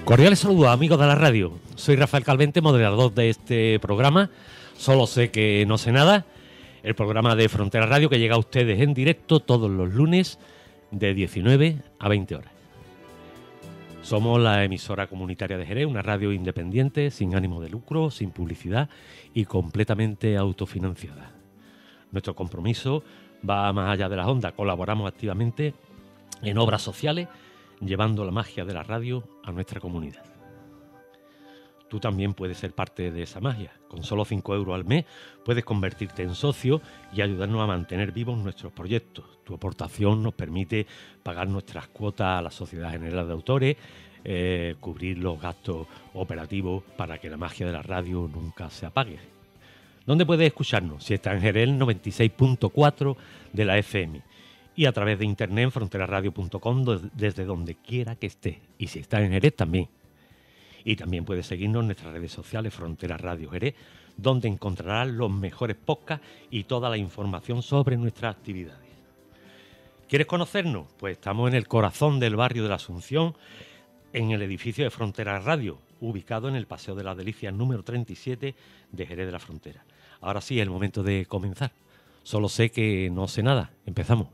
Cordiales saludos, amigos de la radio. Soy Rafael Calvente, moderador de este programa. Solo sé que no sé nada. El programa de Frontera Radio que llega a ustedes en directo todos los lunes de 19 a 20 horas. Somos la emisora comunitaria de Jerez, una radio independiente, sin ánimo de lucro, sin publicidad y completamente autofinanciada. Nuestro compromiso va más allá de las ondas. Colaboramos activamente en obras sociales, llevando la magia de la radio a nuestra comunidad. Tú también puedes ser parte de esa magia. Con solo 5 euros al mes puedes convertirte en socio y ayudarnos a mantener vivos nuestros proyectos. Tu aportación nos permite pagar nuestras cuotas a la Sociedad General de Autores, cubrir los gastos operativos para que la magia de la radio nunca se apague. ¿Dónde puedes escucharnos? Si está en Jerez, 96.4 de la FM. Y a través de internet, fronteraradio.com, desde donde quiera que esté. Y si está en Jerez, también. Y también puedes seguirnos en nuestras redes sociales, Frontera Radio Jerez, donde encontrarás los mejores podcasts y toda la información sobre nuestras actividades. ¿Quieres conocernos? Pues estamos en el corazón del barrio de la Asunción, en el edificio de Frontera Radio, ubicado en el Paseo de las Delicias número 37 de Jerez de la Frontera. Ahora sí, es el momento de comenzar. Solo sé que no sé nada. Empezamos.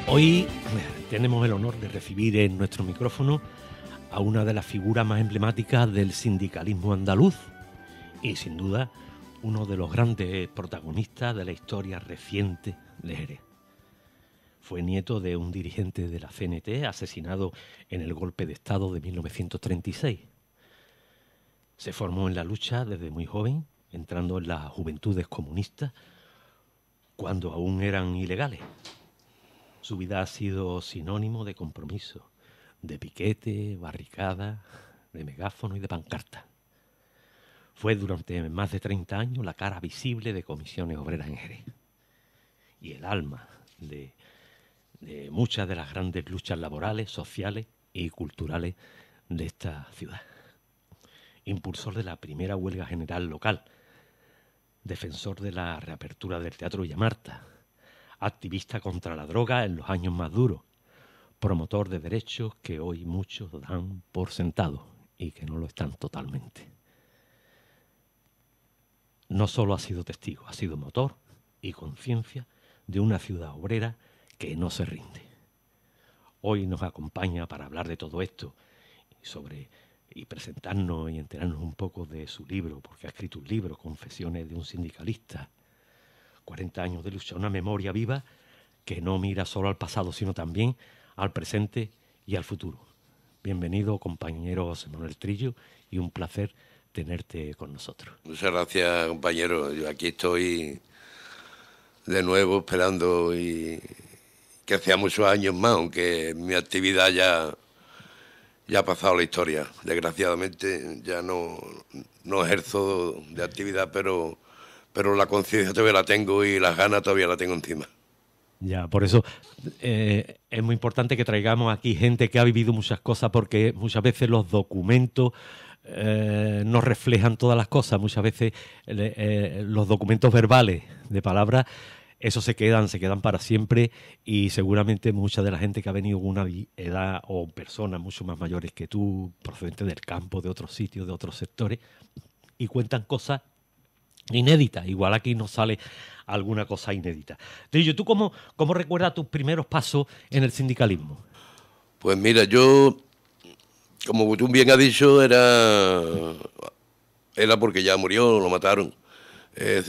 Hoy tenemos el honor de recibir en nuestro micrófono a una de las figuras más emblemáticas del sindicalismo andaluz y, sin duda, uno de los grandes protagonistas de la historia reciente de Jerez. Fue nieto de un dirigente de la CNT asesinado en el golpe de Estado de 1936. Se formó en la lucha desde muy joven, entrando en las juventudes comunistas cuando aún eran ilegales. Su vida ha sido sinónimo de compromiso, de piquete, barricada, de megáfono y de pancarta. Fue durante más de 30 años la cara visible de Comisiones Obreras en Jerez y el alma de muchas de las grandes luchas laborales, sociales y culturales de esta ciudad. Impulsor de la primera huelga general local, defensor de la reapertura del Teatro Villamarta, activista contra la droga en los años más duros, promotor de derechos que hoy muchos dan por sentado y que no lo están totalmente. No solo ha sido testigo, ha sido motor y conciencia de una ciudad obrera que no se rinde. Hoy nos acompaña para hablar de todo esto y presentarnos y enterarnos un poco de su libro, porque ha escrito un libro, Confesiones de un sindicalista. 40 años de lucha, una memoria viva que no mira solo al pasado, sino también al presente y al futuro. Bienvenido, compañero José Manuel Trillo, y un placer tenerte con nosotros. Muchas gracias, compañero. Yo aquí estoy de nuevo esperando y que hacía muchos años más, aunque mi actividad ya ha pasado la historia. Desgraciadamente ya no ejerzo de actividad, pero la conciencia todavía la tengo y las ganas todavía la tengo encima. Ya, por eso es muy importante que traigamos aquí gente que ha vivido muchas cosas, porque muchas veces los documentos no reflejan todas las cosas. Muchas veces los documentos verbales de palabras, eso se quedan para siempre, y seguramente mucha de la gente que ha venido con una edad o personas mucho más mayores que tú, procedentes del campo, de otros sitios, de otros sectores, y cuentan cosas inédita. Igual aquí nos sale alguna cosa inédita. Trillo, ¿tú cómo recuerdas tus primeros pasos en el sindicalismo? Pues mira, yo, como tú bien has dicho, era porque ya murió, lo mataron.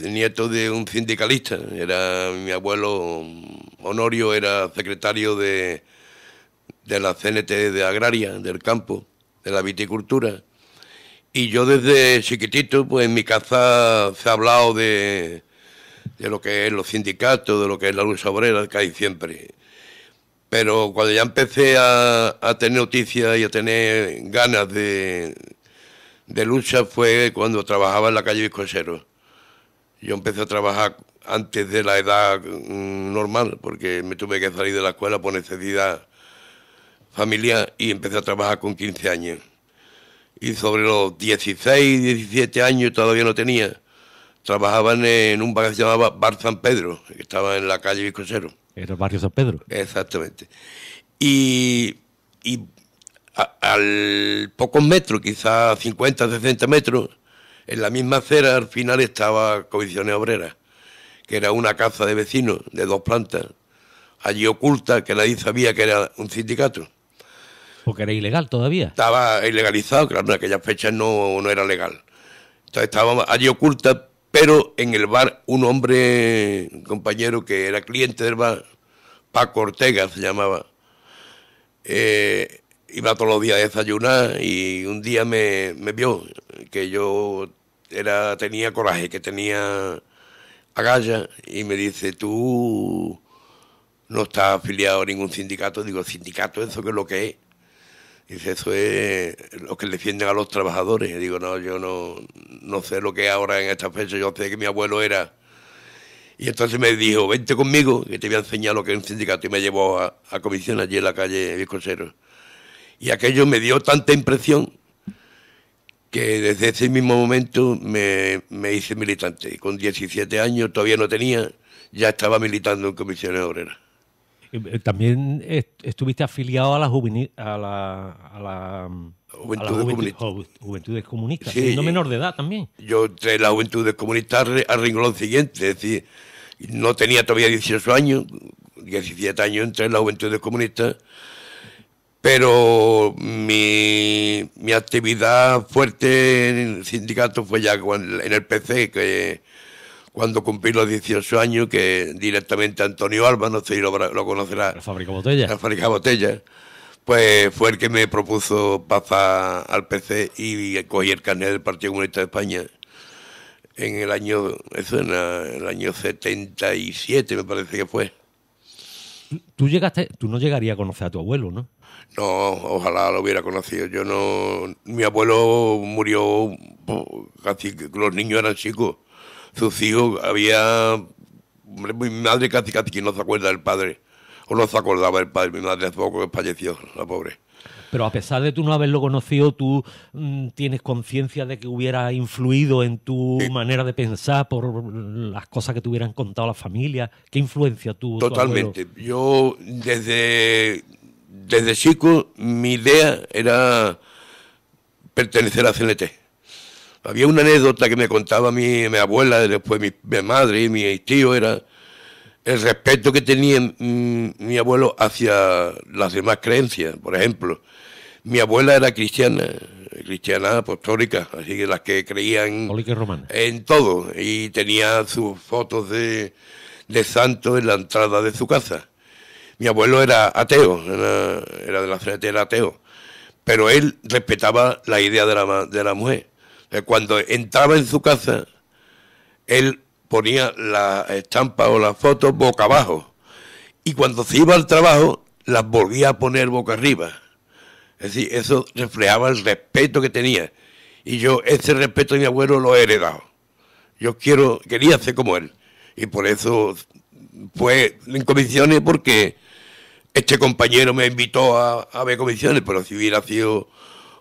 Nieto de un sindicalista. Era mi abuelo Honorio, era secretario de la CNT de Agraria, del campo, de la viticultura. Y yo desde chiquitito, pues en mi casa se ha hablado de lo que es los sindicatos, de lo que es la lucha obrera, que hay siempre. Pero cuando ya empecé a tener noticias y a tener ganas de de lucha fue cuando trabajaba en la calle Viscosero. Yo empecé a trabajar antes de la edad normal, porque me tuve que salir de la escuela por necesidad familiar y empecé a trabajar con 15 años. Y sobre los 16, 17 años, todavía no tenía, trabajaban en un bar que se llamaba Bar San Pedro, que estaba en la calle Viscosero. Era el barrio San Pedro. Exactamente. Y al pocos metros, quizás 50, 60 metros, en la misma acera al final estaba Comisiones Obreras, que era una casa de vecinos de 2 plantas, allí oculta, que nadie sabía que era un sindicato. Porque era ilegal todavía. Estaba ilegalizado, claro, en aquellas fechas no era legal. Entonces estaba allí oculta, pero en el bar un hombre, un compañero que era cliente del bar, Paco Ortega se llamaba, iba todos los días a desayunar y un día me vio que yo tenía coraje, que tenía agallas y me dice, tú no estás afiliado a ningún sindicato. Digo, ¿sindicato? ¿Eso qué es lo que es? Dice, eso es lo que defienden a los trabajadores. Y digo, no, yo no sé lo que es ahora en esta fecha, yo sé que mi abuelo era. Y entonces me dijo, vente conmigo, que te voy a enseñar lo que es un sindicato. Y me llevó a comisión allí en la calle Viscosero. Y aquello me dio tanta impresión que desde ese mismo momento me hice militante. Y con 17 años, todavía no tenía, ya estaba militando en Comisiones Obreras. También estuviste afiliado a la Juventudes Comunistas, Sí, siendo menor de edad también. Yo entré en las Juventudes Comunistas al renglón siguiente, es decir, no tenía todavía 18 años, 17 años entré en las Juventudes Comunistas, pero mi actividad fuerte en el sindicato fue ya en el PC, que cuando cumplí los 18 años, que directamente Antonio Alba, no sé si lo conocerá. La fábrica botella. La fábrica botella. Pues fue el que me propuso pasar al PC y cogí el carnet del Partido Comunista de España en el año 77, me parece que fue. Tú no llegarías a conocer a tu abuelo, ¿no? No, ojalá lo hubiera conocido. Mi abuelo murió, casi los niños eran chicos. Sus hijos mi madre casi que no se acuerda del padre, o no se acordaba del padre. Mi madre hace poco que falleció, la pobre. Pero a pesar de tú no haberlo conocido, tú tienes conciencia de que hubiera influido en tu manera de pensar por las cosas que te hubieran contado las familias. ¿Qué influencia tú? Totalmente. Yo desde chico mi idea era pertenecer a CNT. Había una anécdota que me contaba mi abuela, después mi madre y mi tío, era el respeto que tenía mi abuelo hacia las demás creencias. Por ejemplo, mi abuela era cristiana apostólica, así que las que creían en todo, y tenía sus fotos de santos en la entrada de su casa. Mi abuelo era ateo, era de la CNT, era ateo, pero él respetaba la idea de la mujer. Cuando entraba en su casa, él ponía la estampa o las fotos boca abajo, y cuando se iba al trabajo las volvía a poner boca arriba. Es decir, eso reflejaba el respeto que tenía, y yo ese respeto de mi abuelo lo he heredado. Quería ser como él, y por eso fue en comisiones, porque este compañero me invitó a ver comisiones, pero si hubiera sido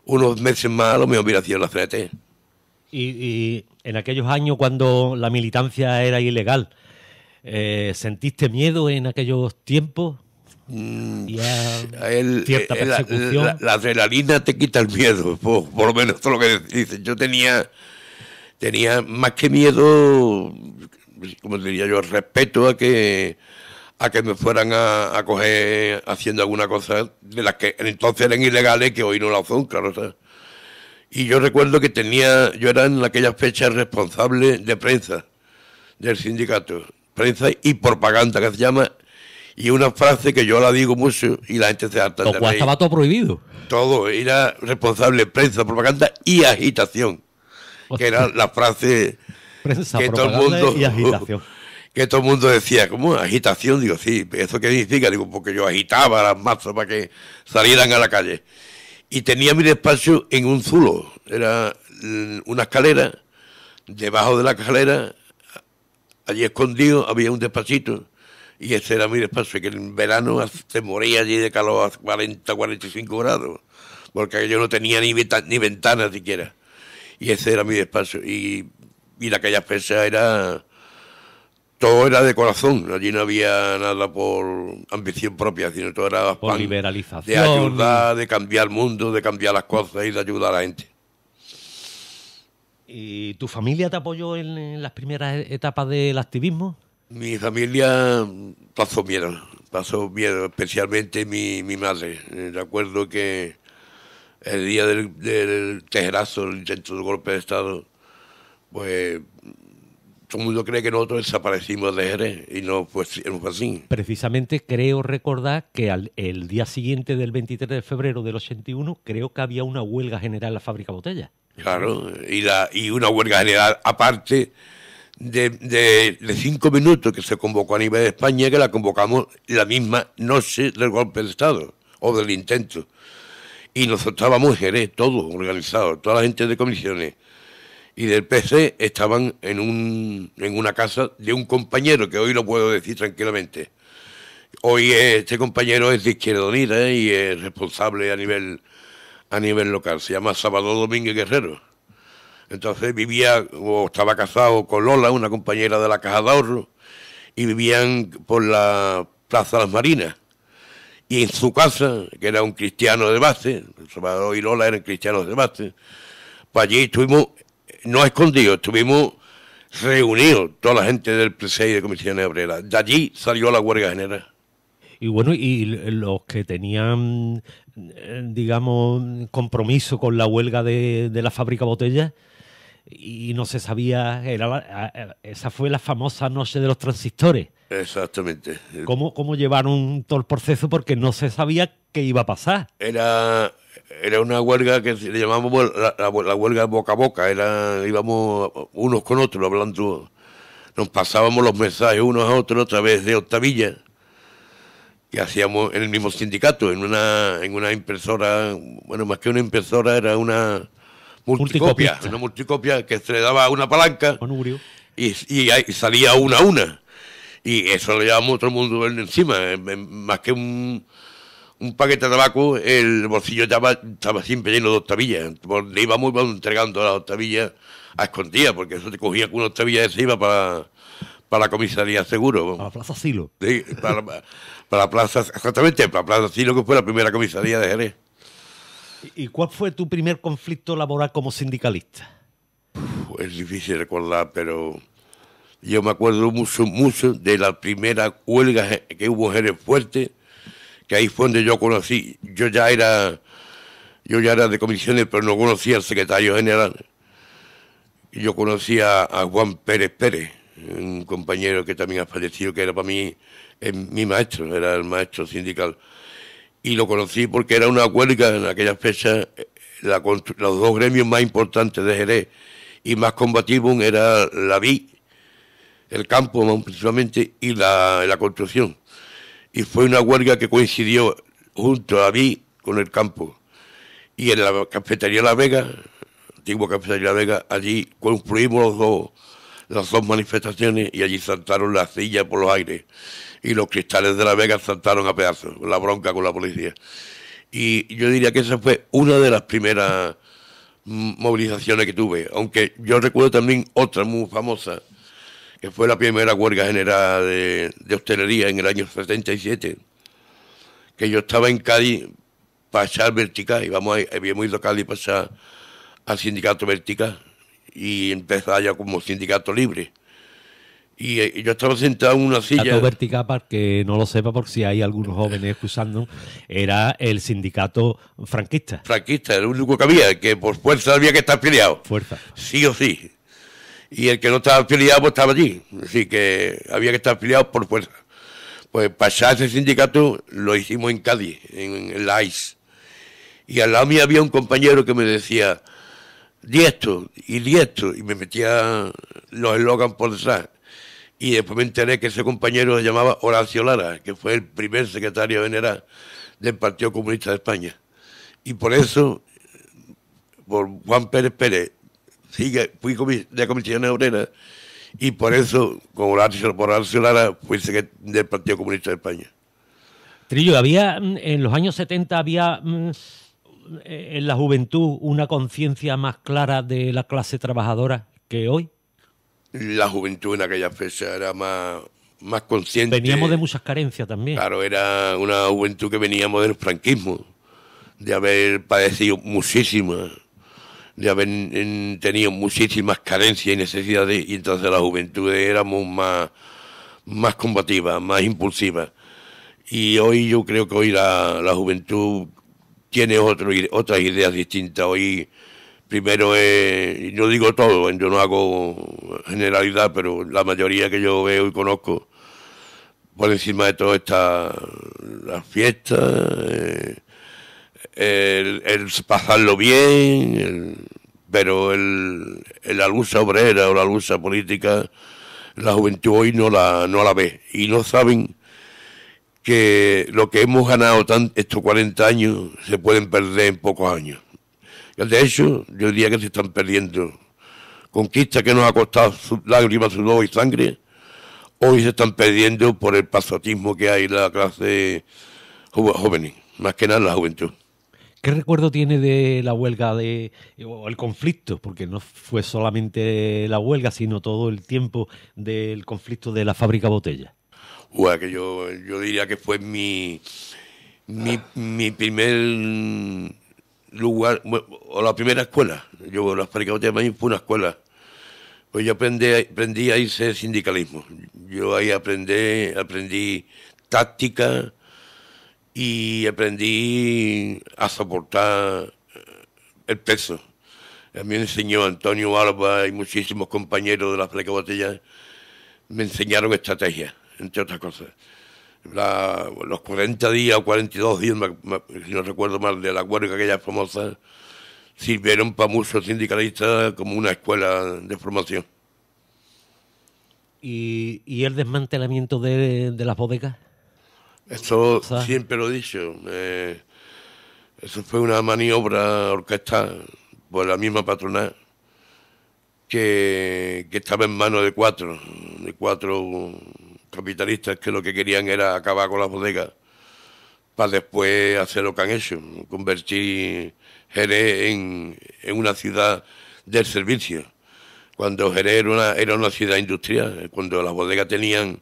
unos meses más, a lo mejor hubiera sido la CNT. Y en aquellos años, cuando la militancia era ilegal, ¿sentiste miedo en aquellos tiempos? Cierta persecución. La adrenalina te quita el miedo, por lo menos todo lo que dices. Yo tenía más que miedo, como diría yo, respeto a que me fueran a coger haciendo alguna cosa de las que entonces eran ilegales, que hoy no lo son, claro. ¿Sabes? Y yo recuerdo que yo era en aquellas fechas responsable de prensa del sindicato, prensa y propaganda, que se llama, y una frase que yo la digo mucho y la gente se harta de reír. Estaba todo prohibido. Todo, era responsable de prensa, propaganda y agitación, que era la frase prensa, que todo el mundo y agitación. Que todo el mundo decía, ¿cómo agitación? Digo, sí, ¿eso qué significa? Digo, porque yo agitaba las masas para que salieran a la calle. Y tenía mi despacho en un zulo, era una escalera, debajo de la escalera, allí escondido, había un despachito, y ese era mi despacho, que en verano se moría allí de calor a 40, 45 grados, porque yo no tenía ni ventana siquiera. Y ese era mi despacho. Y en aquella fecha todo era de corazón. Allí no había nada por ambición propia, sino todo era por liberalización. De ayudar, de cambiar el mundo, de cambiar las cosas y de ayudar a la gente. ¿Y tu familia te apoyó en las primeras etapas del activismo? Mi familia pasó miedo, especialmente mi madre. Recuerdo que el día del tejerazo, el intento de golpe de Estado, pues todo el mundo cree que nosotros desaparecimos de Jerez y no fue así. Precisamente creo recordar que el día siguiente del 23 de febrero del 81 creo que había una huelga general en la fábrica Botella. Claro, y una huelga general aparte de 5 minutos que se convocó a nivel de España, que la convocamos la misma noche del golpe de Estado o del intento. Y nosotros estábamos en Jerez, todos organizados, toda la gente de comisiones y del PC estaban en una casa de un compañero, que hoy lo puedo decir tranquilamente. Hoy este compañero es de Izquierda Unida y es responsable a nivel local. Se llama Salvador Domínguez Guerrero. Entonces estaba casado con Lola, una compañera de la Caja de Ahorro, y vivían por la Plaza Las Marinas. Y en su casa, que era un cristiano de base, Salvador y Lola eran cristianos de base, pues allí estuvimos, no escondidos, estuvimos reunidos, toda la gente del PSE y de Comisiones Obreras. De allí salió la huelga general. Y bueno, y los que tenían, digamos, compromiso con la huelga de la fábrica Botella, y no se sabía, esa fue la famosa noche de los transistores. Exactamente. ¿Cómo llevaron todo el proceso? Porque no se sabía qué iba a pasar. Era una huelga que le llamábamos la huelga boca a boca. Íbamos unos con otros hablando, nos pasábamos los mensajes unos a otros a través de octavillas que hacíamos en el mismo sindicato, en una impresora, bueno, más que una impresora era una multicopia, que se le daba una palanca y ahí salía una a una. Y eso lo llevábamos todo el mundo encima, más que un paquete de tabaco, el bolsillo estaba siempre lleno de octavillas. Le íbamos entregando las octavillas a escondidas, porque eso te cogía con una octavilla y se iba para la comisaría seguro. Para la Plaza Silo. Sí, para la plaza, exactamente, para la Plaza Silo, que fue la primera comisaría de Jerez. ¿Y cuál fue tu primer conflicto laboral como sindicalista? Es difícil recordar, pero yo me acuerdo mucho de la primera huelga que hubo en Jerez Fuerte, que ahí fue donde yo conocí. Yo ya era de comisiones, pero no conocía al secretario general. Y yo conocía a Juan Pérez Pérez, un compañero que también ha fallecido, que era para mí mi maestro, era el maestro sindical. Y lo conocí porque era una huelga en aquella fecha, los dos gremios más importantes de Jerez y más combativos era la vid, el campo más principalmente, y la construcción. Y fue una huelga que coincidió junto a la vid con el campo. Y en la cafetería La Vega, antigua cafetería La Vega, allí concluimos las dos manifestaciones y allí saltaron las sillas por los aires. Y los cristales de La Vega saltaron a pedazos, la bronca con la policía. Y yo diría que esa fue una de las primeras movilizaciones que tuve, aunque yo recuerdo también otra muy famosa, que fue la primera huelga general de hostelería en el año 77, que yo estaba en Cádiz para echar Vertical, habíamos ido a Cádiz para echar al sindicato Vertical y empezar ya como sindicato libre. Y yo estaba sentado en una silla. Sindicato Vertical, para que no lo sepa, por si hay algunos jóvenes escuchando, era el sindicato franquista. Franquista, era el único que había, que por fuerza había que estar peleado. Fuerza. Sí o sí. Y el que no estaba afiliado pues estaba allí. Así que había que estar afiliado por fuerza. Pues pasar ese sindicato lo hicimos en Cádiz, en la AIS. Y al lado mío había un compañero que me decía, di esto, y me metía los eslogans por detrás. Y después me enteré que ese compañero se llamaba Horacio Lara, que fue el primer secretario general del Partido Comunista de España. Y por eso, por Juan Pérez Pérez, sí, que fui de comisiones obreras y por eso, como por Horacio Lara, fui del Partido Comunista de España. Trillo, en los años 70 había en la juventud una conciencia más clara de la clase trabajadora que hoy. La juventud en aquella fecha era más consciente. Veníamos de muchas carencias también. Claro, era una juventud que veníamos del franquismo, de haber padecido muchísimas, de haber tenido muchísimas carencias y necesidades, y entonces la juventud éramos más combativas, más impulsivas. Y hoy yo creo que hoy la juventud tiene otras ideas distintas. Hoy primero no digo todo, yo no hago generalidad, pero la mayoría que yo veo y conozco, por encima de todo está las fiestas, el pasarlo bien, pero la lucha obrera o la lucha política, la juventud hoy no la ve y no saben que lo que hemos ganado estos 40 años se pueden perder en pocos años. De hecho, yo diría que se están perdiendo conquistas que nos ha costado lágrimas, sudor y sangre. Hoy se están perdiendo por el pasotismo que hay en la clase joven, más que nada la juventud. ¿Qué recuerdo tiene de la huelga o el conflicto? Porque no fue solamente la huelga, sino todo el tiempo del conflicto de la fábrica Botella. Que yo diría que fue mi primer lugar, o la primera escuela. La fábrica Botella fue una escuela. Pues yo aprendí a irse sindicalismo. Yo ahí aprendí táctica y aprendí a soportar el peso. A mí me enseñó Antonio Alba y muchísimos compañeros de la fábrica Botella, me enseñaron estrategia, entre otras cosas. Los 40 días o 42 días, si no recuerdo mal, de la huelga aquella famosa, sirvieron para muchos sindicalistas como una escuela de formación. ¿Y el desmantelamiento de las bodegas? Eso siempre lo he dicho. Eso fue una maniobra orquestada por la misma patronal que estaba en manos de cuatro capitalistas que lo que querían era acabar con las bodegas para después hacer lo que han hecho, convertir Jerez en una ciudad del servicio, cuando Jerez era una ciudad industrial, cuando las bodegas tenían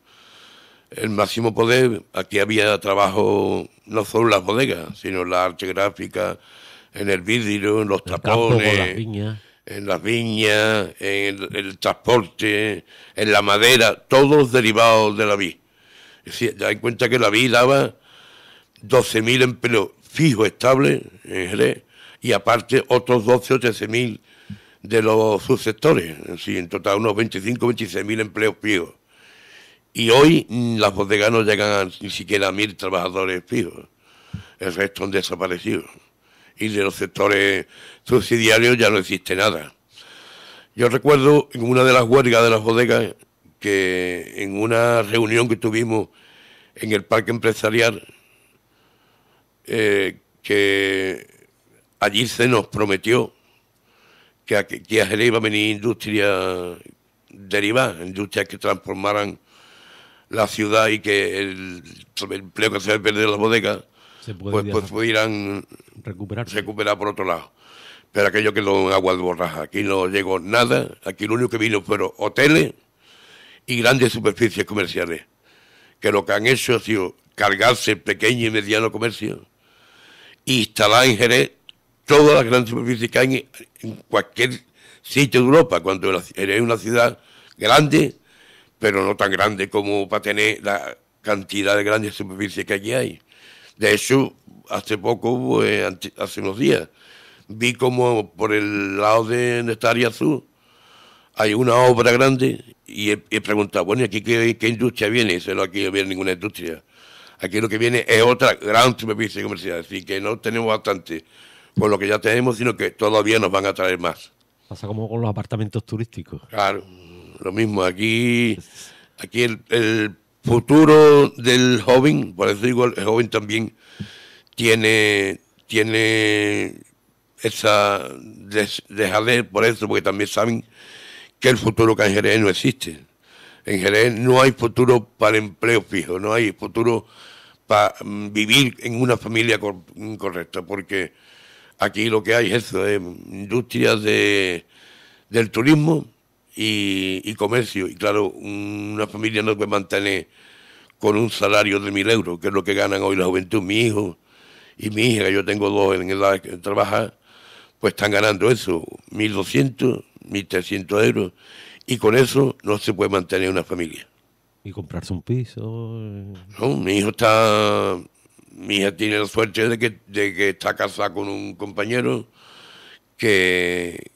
el máximo poder. Aquí había trabajo no solo en las bodegas, sino en la arte gráfica, en el vidrio, en los tapones, en las viñas, en el transporte, en la madera, todos derivados de la vid. Es decir, da en cuenta que la vid daba 12.000 empleos fijos, estables en Jerez, y aparte otros 12 o 13.000 de los subsectores, es decir, en total unos 25 o 26.000 empleos fijos. Y hoy las bodegas no llegan ni siquiera a 1.000 trabajadores fijos, el resto han desaparecido. Y de los sectores subsidiarios ya no existe nada. Yo recuerdo en una de las huelgas de las bodegas que en una reunión que tuvimos en el parque empresarial, que allí se nos prometió que a Jerez iba a venir industria derivada, industrias que transformaran la ciudad y que el empleo que se va a perder en las bodegas pues pudieran recuperar por otro lado. Pero aquello quedó en agua de borraja. Aquí no llegó nada. Aquí lo único que vino fueron hoteles y grandes superficies comerciales, que lo que han hecho ha sido cargarse el pequeño y mediano comercio e instalar en Jerez todas las grandes superficies que hay en cualquier sitio de Europa, cuando Jerez es una ciudad grande, pero no tan grande como para tener la cantidad de grandes superficies que aquí hay. De hecho, hace poco, hace unos días, vi como por el lado de esta área azul hay una obra grande y he preguntado, bueno, ¿y aquí qué industria viene? Y dice, no, aquí no viene ninguna industria. Aquí lo que viene es otra gran superficie comercial, es decir, que no tenemos bastante con lo que ya tenemos, sino que todavía nos van a traer más. Pasa como con los apartamentos turísticos. Claro, lo mismo. Aquí el futuro del joven, por eso digo, el joven también tiene esa dejadez por eso, porque también saben que el futuro que en Jerez no existe. En Jerez no hay futuro para empleo fijo, no hay futuro para vivir en una familia correcta, porque aquí lo que hay es eso, industrias del turismo y comercio. Y claro, una familia no puede mantener con un salario de 1.000 euros, que es lo que ganan hoy la juventud. Mi hijo y mi hija, que yo tengo dos en edad de trabajar, pues están ganando eso, 1.200, 1.300 euros, y con eso no se puede mantener una familia. Y comprarse un piso. No, mi hija tiene la suerte de que está casada con un compañero que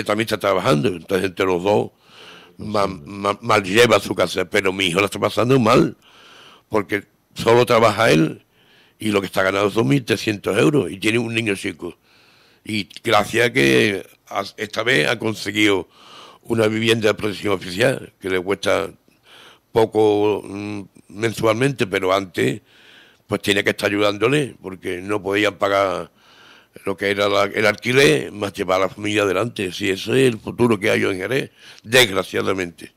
también está trabajando, entonces entre los dos mal lleva su casa, pero mi hijo la está pasando mal, porque solo trabaja él y lo que está ganando son 1.300 euros y tiene un niño chico. Y gracias a que esta vez ha conseguido una vivienda de protección oficial, que le cuesta poco mensualmente, pero antes pues tiene que estar ayudándole, porque no podían pagar lo que era el alquiler, más llevar a la familia adelante. Si ese es el futuro que hay en Jerez, desgraciadamente.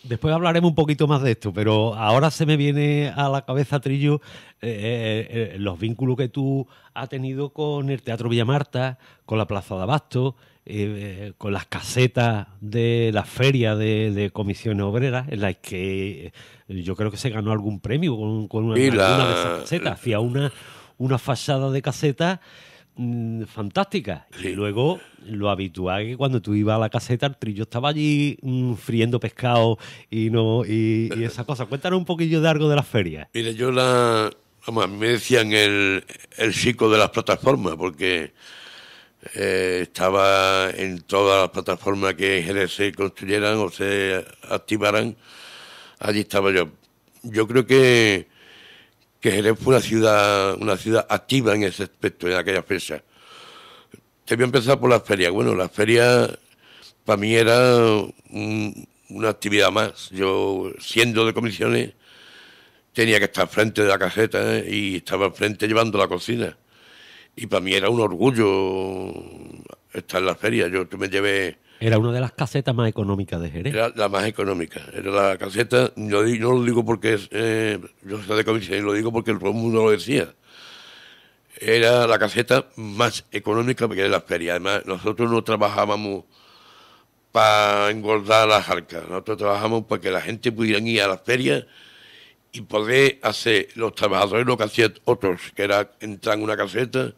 Después hablaremos un poquito más de esto, pero ahora se me viene a la cabeza, Trillo, los vínculos que tú has tenido con el Teatro Villamarta, con la Plaza de Abasto, con las casetas de la feria de comisiones obreras, en las que yo creo que se ganó algún premio con una de esas casetas. Hacía una fachada de casetas fantástica. Sí. Y luego lo habitual es que cuando tú ibas a la caseta, el Trillo estaba allí friendo pescado y esa cosa. Cuéntanos un poquillo de algo de las ferias. Mira, a mí me decían el chico de las plataformas, porque estaba en todas las plataformas que en Jerez se construyeran o se activaran, allí estaba yo. Yo creo que Jerez fue una ciudad activa en ese aspecto, en aquella fecha. Te voy a empezar por las ferias. Bueno, las ferias para mí era una actividad más. Yo, siendo de comisiones, tenía que estar frente de la caseta y estaba al frente llevando la cocina. Y para mí era un orgullo estar en las ferias. Yo me llevé... Era una de las casetas más económicas de Jerez. Era la más económica. Era la caseta, no lo digo porque yo soy de comisión, lo digo porque todo el mundo lo decía. Era la caseta más económica que era las ferias. Además, nosotros no trabajábamos para engordar las arcas. Nosotros trabajamos para que la gente pudiera ir a las ferias y poder hacer los trabajadores lo que hacían otros, que era entrar en una caseta,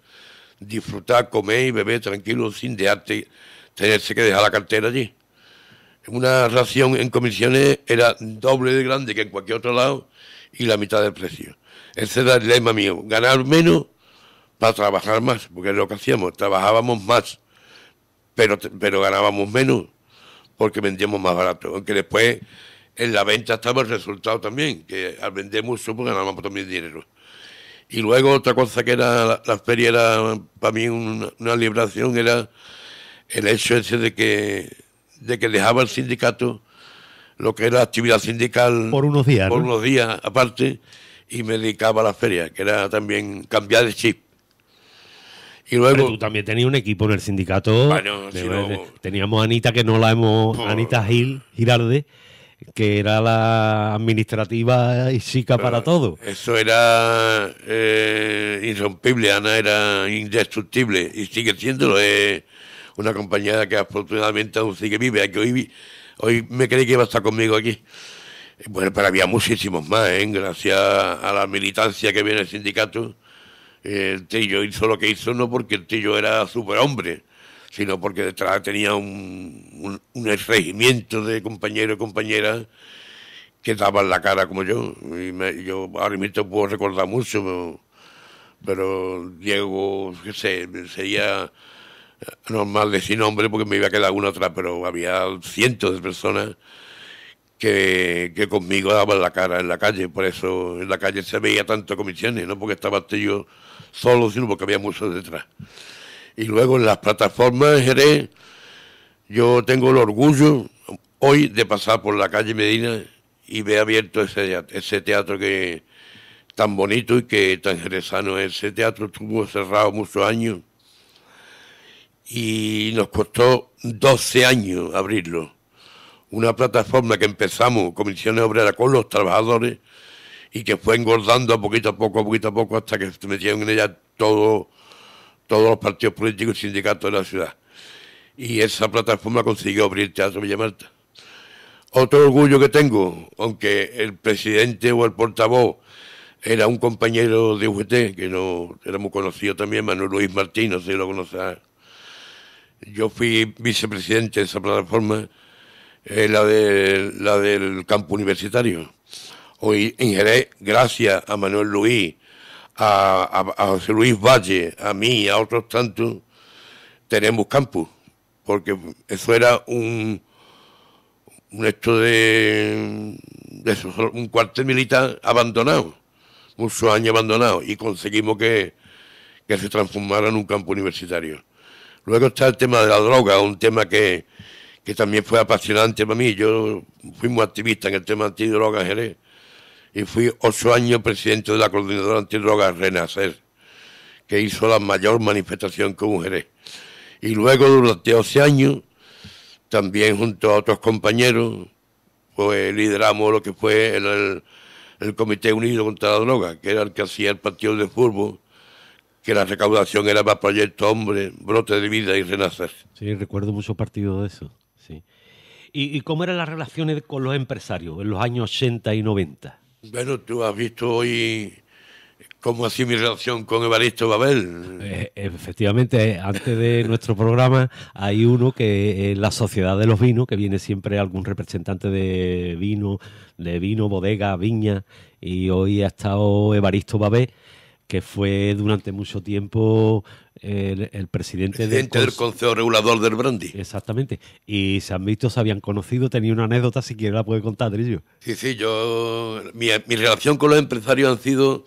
disfrutar, comer y beber tranquilo sin dejarte tenerse que dejar la cartera allí. Una ración en comisiones era doble de grande que en cualquier otro lado y la mitad del precio. Ese era el lema mío, ganar menos para trabajar más, porque es lo que hacíamos, trabajábamos más, pero ganábamos menos porque vendíamos más barato, aunque después en la venta estaba el resultado también, que al vender mucho pues ganábamos también dinero. Y luego otra cosa que era la feria, era para mí una liberación, era el hecho ese de que dejaba el sindicato, lo que era actividad sindical por unos días, por ¿no? unos días aparte, y me dedicaba a la feria, que era también cambiar de chip. Y luego, pero tú también tenías un equipo en el sindicato. Bueno, teníamos a Anita, que no la hemos... Anita Girarde, que era la administrativa y chica para todo. Eso era irrompible. Ana era indestructible y sigue siéndolo. Una compañera que afortunadamente aún sigue vive, que hoy me creí que iba a estar conmigo aquí. Bueno, pero había muchísimos más, gracias a la militancia que viene el sindicato. El Trillo hizo lo que hizo no porque el Trillo era superhombre, sino porque detrás tenía un regimiento de compañeros y compañeras que daban la cara como yo. Yo ahora mismo puedo recordar mucho, pero Diego, qué sé, sería normal decir nombre porque me iba a quedar uno atrás, pero había cientos de personas que conmigo daban la cara en la calle. Por eso en la calle se veía tanto comisiones, no porque estaba yo solo, sino porque había muchos detrás. Y luego en las plataformas de Jerez, yo tengo el orgullo hoy de pasar por la calle Medina y ver abierto ese teatro que tan bonito y que tan jerezano es. Ese teatro estuvo cerrado muchos años y nos costó 12 años abrirlo. Una plataforma que empezamos, Comisiones Obreras, con los trabajadores y que fue engordando a poquito a poco, hasta que se metieron en ella todos los partidos políticos y sindicatos de la ciudad. Y esa plataforma consiguió abrir el Teatro Villa Marta. Otro orgullo que tengo, aunque el presidente o el portavoz era un compañero de UGT, que no era muy conocido también, Manuel Luis Martín, no sé si lo conocerá. Yo fui vicepresidente de esa plataforma, la del campo universitario. Hoy en Jerez, gracias a Manuel Luis, a José Luis Valle, a mí y a otros tantos, tenemos campus, porque eso era un hecho de un cuartel militar abandonado, muchos años abandonado, y conseguimos que se transformara en un campo universitario. Luego está el tema de la droga, un tema que también fue apasionante para mí. Yo fui muy activista en el tema antidroga en Jerez y fui 8 años presidente de la coordinadora antidroga Renacer, que hizo la mayor manifestación que hubo en Jerez. Y luego durante 12 años, también junto a otros compañeros, pues lideramos lo que fue el Comité Unido contra la Droga, que era el que hacía el partido de fútbol, que la recaudación era para Proyecto Hombre, Brote de Vida y Renacer. Sí, recuerdo muchos partidos de eso. Sí. ¿Y cómo eran las relaciones con los empresarios en los años 80 y 90? Bueno, tú has visto hoy cómo ha sido mi relación con Evaristo Babel. Efectivamente, antes de nuestro programa hay uno que es la Sociedad de los Vinos, que viene siempre algún representante de vino, bodega, viña, y hoy ha estado Evaristo Babel, que fue durante mucho tiempo el presidente del Consejo Regulador del Brandy. Exactamente. Y se habían conocido, tenía una anécdota, si quiere la puede contar, Trillo. Sí, mi relación con los empresarios han sido,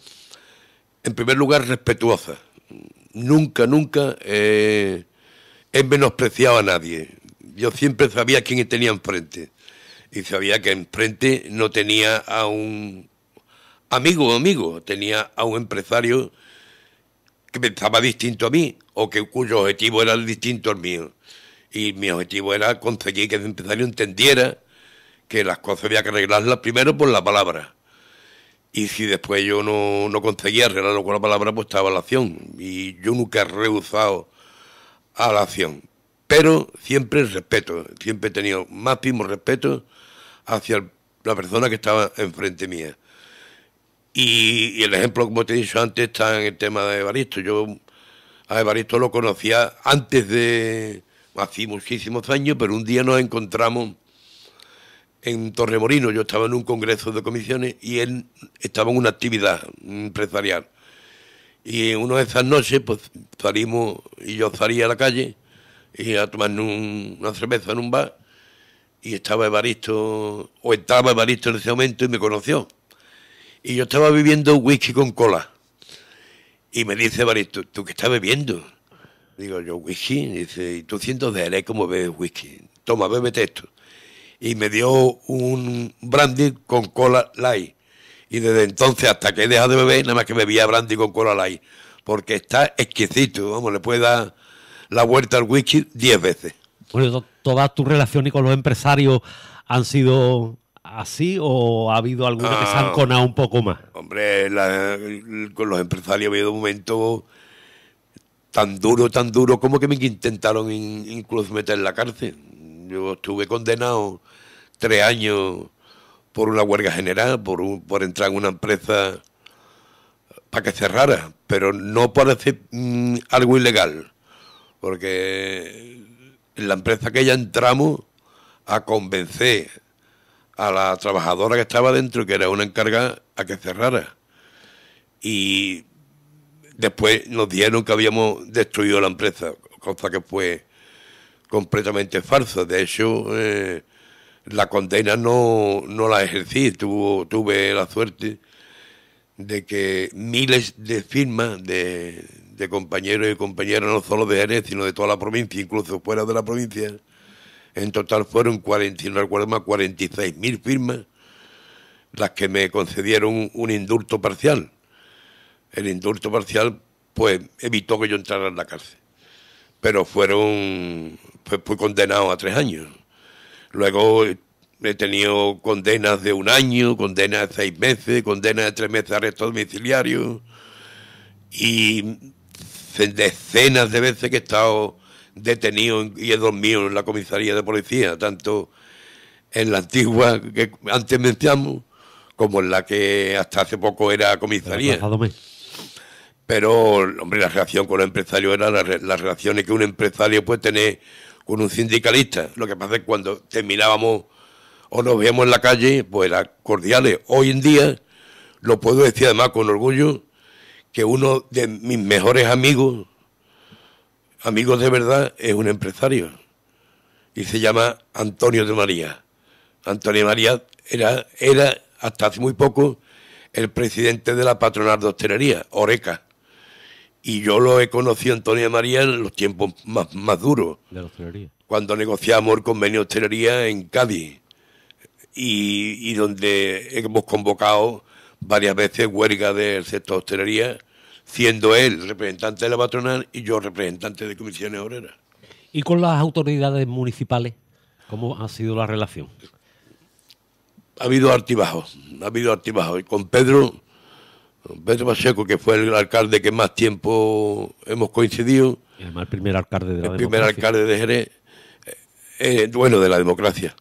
en primer lugar, respetuosa. Nunca he menospreciado a nadie. Yo siempre sabía quién tenía enfrente. Y sabía que enfrente no tenía a un amigo, tenía a un empresario que pensaba distinto a mí, o cuyo objetivo era distinto al mío. Y mi objetivo era conseguir que ese empresario entendiera que las cosas había que arreglarlas primero por la palabra. Y si después yo no conseguía arreglarlo con la palabra, pues estaba la acción. Y yo nunca he rehusado a la acción. Pero siempre respeto, siempre he tenido máximo respeto hacia la persona que estaba enfrente mía. Y el ejemplo, como te he dicho antes, está en el tema de Evaristo. Yo a Evaristo lo conocía antes hace muchísimos años, pero un día nos encontramos en Torremolinos. Yo estaba en un congreso de comisiones y él estaba en una actividad empresarial. Y en una de esas noches, pues salimos, y yo salí a la calle y a tomar una cerveza en un bar, y estaba Evaristo en ese momento y me conoció. Y yo estaba bebiendo whisky con cola. Y me dice Evaristo, ¿tú qué estás bebiendo? Digo yo, whisky. Dice, ¿y tú siendo de Jerez cómo bebes whisky? Toma, bébete esto. Y me dio un brandy con cola light. Y desde entonces hasta que he dejado de beber, nada más que bebía brandy con cola light. Porque está exquisito, vamos, le puede dar la vuelta al whisky 10 veces. Bueno, ¿todas tus relaciones con los empresarios han sido así o ha habido alguna que se han conado un poco más? Hombre, con los empresarios ha habido momentos tan duros como que me intentaron incluso meter en la cárcel. Yo estuve condenado 3 años por una huelga general, por entrar en una empresa para que cerrara, pero no por hacer algo ilegal, porque en la empresa que ya entramos a convencer a la trabajadora que estaba dentro, que era una encargada, a que cerrara. Y después nos dijeron que habíamos destruido la empresa, cosa que fue completamente falsa. De hecho, la condena no la ejercí. Tuve la suerte de que miles de firmas de compañeros y compañeras, no solo de Jerez, sino de toda la provincia, incluso fuera de la provincia, en total fueron 46.000 firmas las que me concedieron un indulto parcial. El indulto parcial, pues, evitó que yo entrara en la cárcel. pero fui condenado a 3 años. Luego he tenido condenas de 1 año, condenas de 6 meses, condenas de 3 meses de arresto domiciliario y decenas de veces que he estado detenido y he dormido en la comisaría de policía, tanto en la antigua que antes mencionamos como en la que hasta hace poco era comisaría. Pero, hombre, la relación con los empresarios era las relaciones que un empresario puede tener con un sindicalista. Lo que pasa es que cuando terminábamos o nos veíamos en la calle, pues eran cordiales. Hoy en día, lo puedo decir además con orgullo, que uno de mis mejores amigos de verdad, es un empresario. Y se llama Antonio de María. Antonio de María era hasta hace muy poco el presidente de la patronal de hostelería, Oreca. Y yo lo he conocido a Antonio de María en los tiempos más duros. De la hostelería. Cuando negociamos el convenio de hostelería en Cádiz. Y donde hemos convocado varias veces huelga del sector hostelería, siendo él representante de la patronal y yo representante de comisiones obreras. ¿Y con las autoridades municipales? ¿Cómo ha sido la relación? Ha habido altibajos. Y con Pedro Pacheco, que fue el alcalde que más tiempo hemos coincidido. Y además el primer alcalde de la democracia. El primer alcalde de Jerez, de la democracia.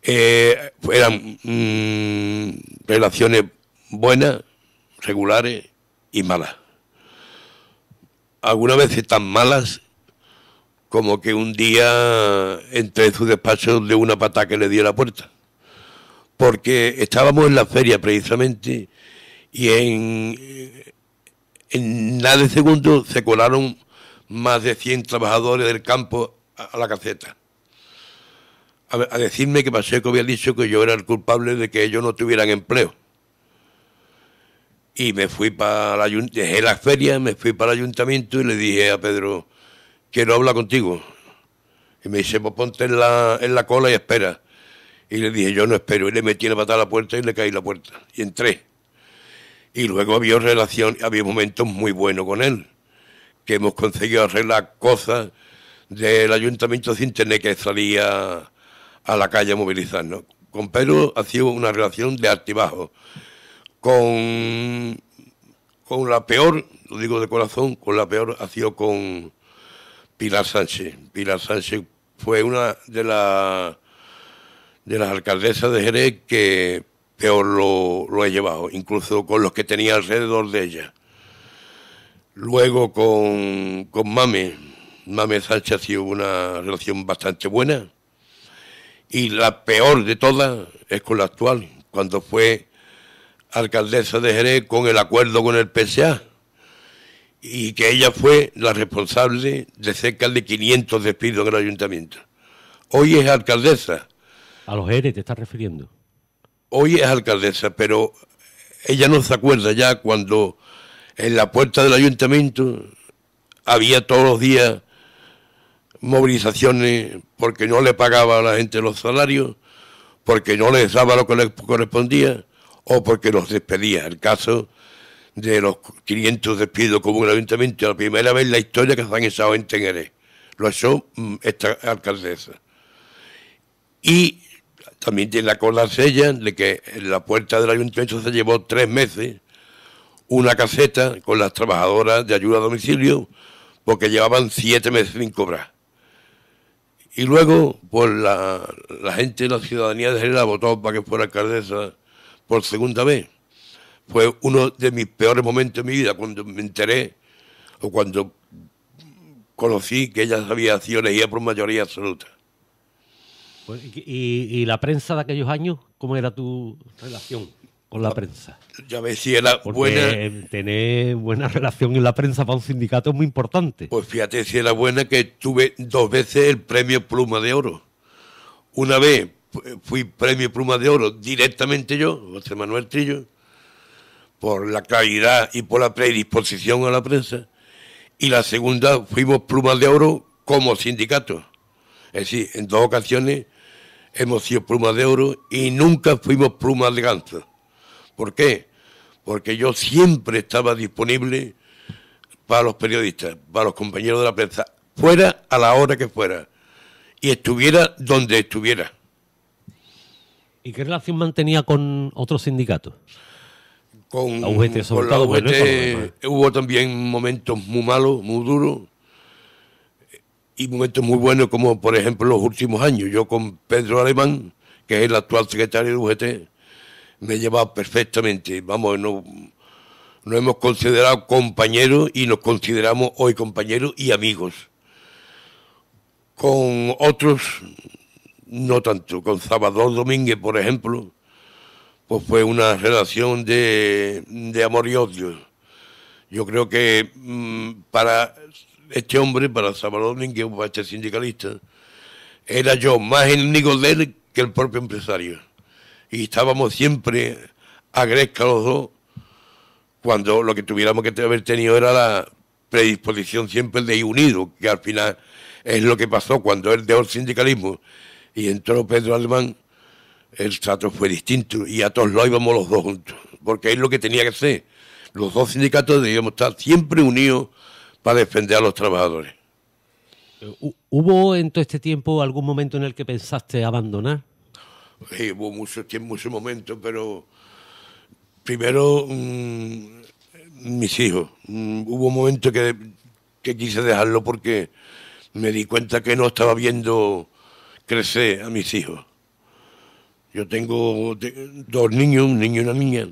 Eran relaciones buenas, regulares y malas. Algunas veces tan malas como que un día entré en su despacho de una patada que le di a la puerta. Porque estábamos en la feria precisamente y en nada de segundo se colaron más de 100 trabajadores del campo a la caseta. A decirme que Pacheco había dicho que yo era el culpable de que ellos no tuvieran empleo. Y me fui para dejé la feria, me fui para el ayuntamiento y le dije a Pedro, quiero hablar contigo. Y me dice, pues ponte en la cola y espera. Y le dije, yo no espero. Y le metí la patada a la puerta y le caí la puerta. Y entré. Y luego había momentos muy buenos con él, que hemos conseguido arreglar cosas del ayuntamiento sin tener que salir a la calle a movilizarnos. Con Pedro ha sido una relación de altibajo. Con la peor, lo digo de corazón, con la peor ha sido con Pilar Sánchez. Pilar Sánchez fue una de las alcaldesas de Jerez que peor lo he llevado, incluso con los que tenía alrededor de ella. Luego con Mame Sánchez ha sido una relación bastante buena. Y la peor de todas es con la actual, cuando fue alcaldesa de Jerez con el acuerdo con el PSA, y que ella fue la responsable de cerca de 500 despidos en el ayuntamiento. Hoy es alcaldesa. ¿A los Jerez te estás refiriendo? Hoy es alcaldesa, pero ella no se acuerda ya cuando en la puerta del ayuntamiento había todos los días movilizaciones porque no le pagaba a la gente los salarios, porque no les daba lo que les correspondía o porque los despedía. El caso de los 500 despidos como un ayuntamiento, la primera vez en la historia que se han echado en Tenerife. Lo ha hecho esta alcaldesa. Y también tiene que acordarse ella de que en la puerta del ayuntamiento se llevó 3 meses una caseta con las trabajadoras de ayuda a domicilio porque llevaban 7 meses sin cobrar. Y luego, pues la gente de la ciudadanía de Jerez la votó para que fuera alcaldesa por segunda vez. Fue uno de mis peores momentos de mi vida, cuando me enteré, o cuando conocí que ella había sido elegida por mayoría absoluta. Pues, ¿y la prensa de aquellos años? ¿Cómo era tu relación con la prensa? Ya ves si era porque buena. Tener buena relación en la prensa para un sindicato es muy importante. Pues fíjate si era buena, que tuve 2 veces el premio Pluma de Oro. Una vez fui premio Pluma de Oro directamente yo, José Manuel Trillo, por la claridad y por la predisposición a la prensa. Y la segunda fuimos Plumas de Oro como sindicato. Es decir, en 2 ocasiones hemos sido Plumas de Oro y nunca fuimos Plumas de Ganso. ¿Por qué? Porque yo siempre estaba disponible para los periodistas, para los compañeros de la prensa, fuera a la hora que fuera y estuviera donde estuviera. ¿Y qué relación mantenía con otros sindicatos? Con La UGT sobre con la todo, bueno, y con los demás. hubo también momentos muy malos, muy duros, y momentos muy buenos, como por ejemplo los últimos años. Yo con Pedro Alemán, que es el actual secretario de UGT, me he llevado perfectamente. Vamos, nos hemos considerado compañeros y nos consideramos hoy compañeros y amigos. Con otros, no tanto. Con Salvador Domínguez, por ejemplo, pues fue una relación de amor y odio. Yo creo que para este hombre, para Salvador Domínguez, para este sindicalista, era yo más enemigo de él que el propio empresario. Y estábamos siempre a gresca los dos, cuando lo que tuviéramos que haber tenido era la predisposición siempre de ir unidos, que al final es lo que pasó cuando él dejó el sindicalismo y entró Pedro Alemán. El trato fue distinto y a todos lo íbamos los dos juntos, porque es lo que tenía que ser. Los dos sindicatos debíamos estar siempre unidos para defender a los trabajadores. ¿Hubo en todo este tiempo algún momento en el que pensaste abandonar? Hubo mucho tiempo, muchos momentos, pero primero mis hijos. Hubo un momento que quise dejarlo porque me di cuenta que no estaba viendo crecer a mis hijos. Yo tengo dos niños, un niño y una niña,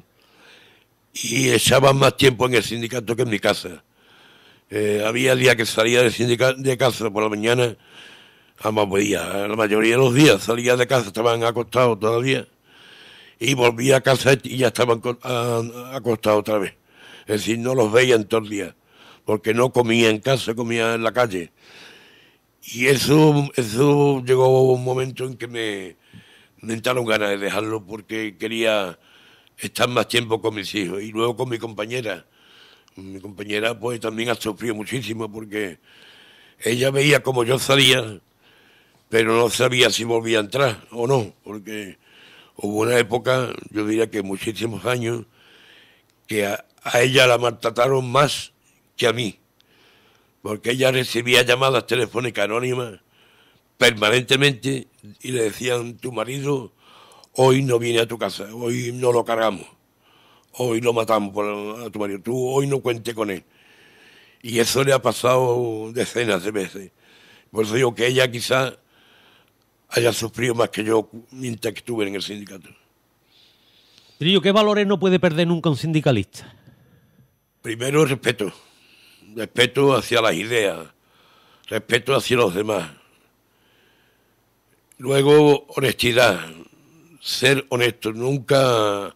y echaban más tiempo en el sindicato que en mi casa. Había días que salía de casa por la mañana, la mayoría de los días salía de casa, estaban acostados todavía, y volvía a casa y ya estaban acostados otra vez. Es decir, no los veía en todo el día, porque no comía en casa, comía en la calle. Y eso llegó un momento en que me entraron ganas de dejarlo, porque quería estar más tiempo con mis hijos. Y luego con mi compañera. Mi compañera pues también ha sufrido muchísimo, porque ella veía como yo salía, pero no sabía si volvía a entrar o no, porque hubo una época, yo diría que muchísimos años, que a ella la maltrataron más que a mí, porque ella recibía llamadas telefónicas anónimas permanentemente y le decían: tu marido hoy no viene a tu casa, hoy no lo cargamos, hoy lo matamos a tu marido, tú hoy no cuentes con él. Y eso le ha pasado decenas de veces. Por eso digo que ella quizá haya sufrido más que yo mientras que estuve en el sindicato. Trillo, ¿qué valores no puede perder nunca un sindicalista? Primero, respeto. Respeto hacia las ideas, respeto hacia los demás. Luego, honestidad, ser honesto, nunca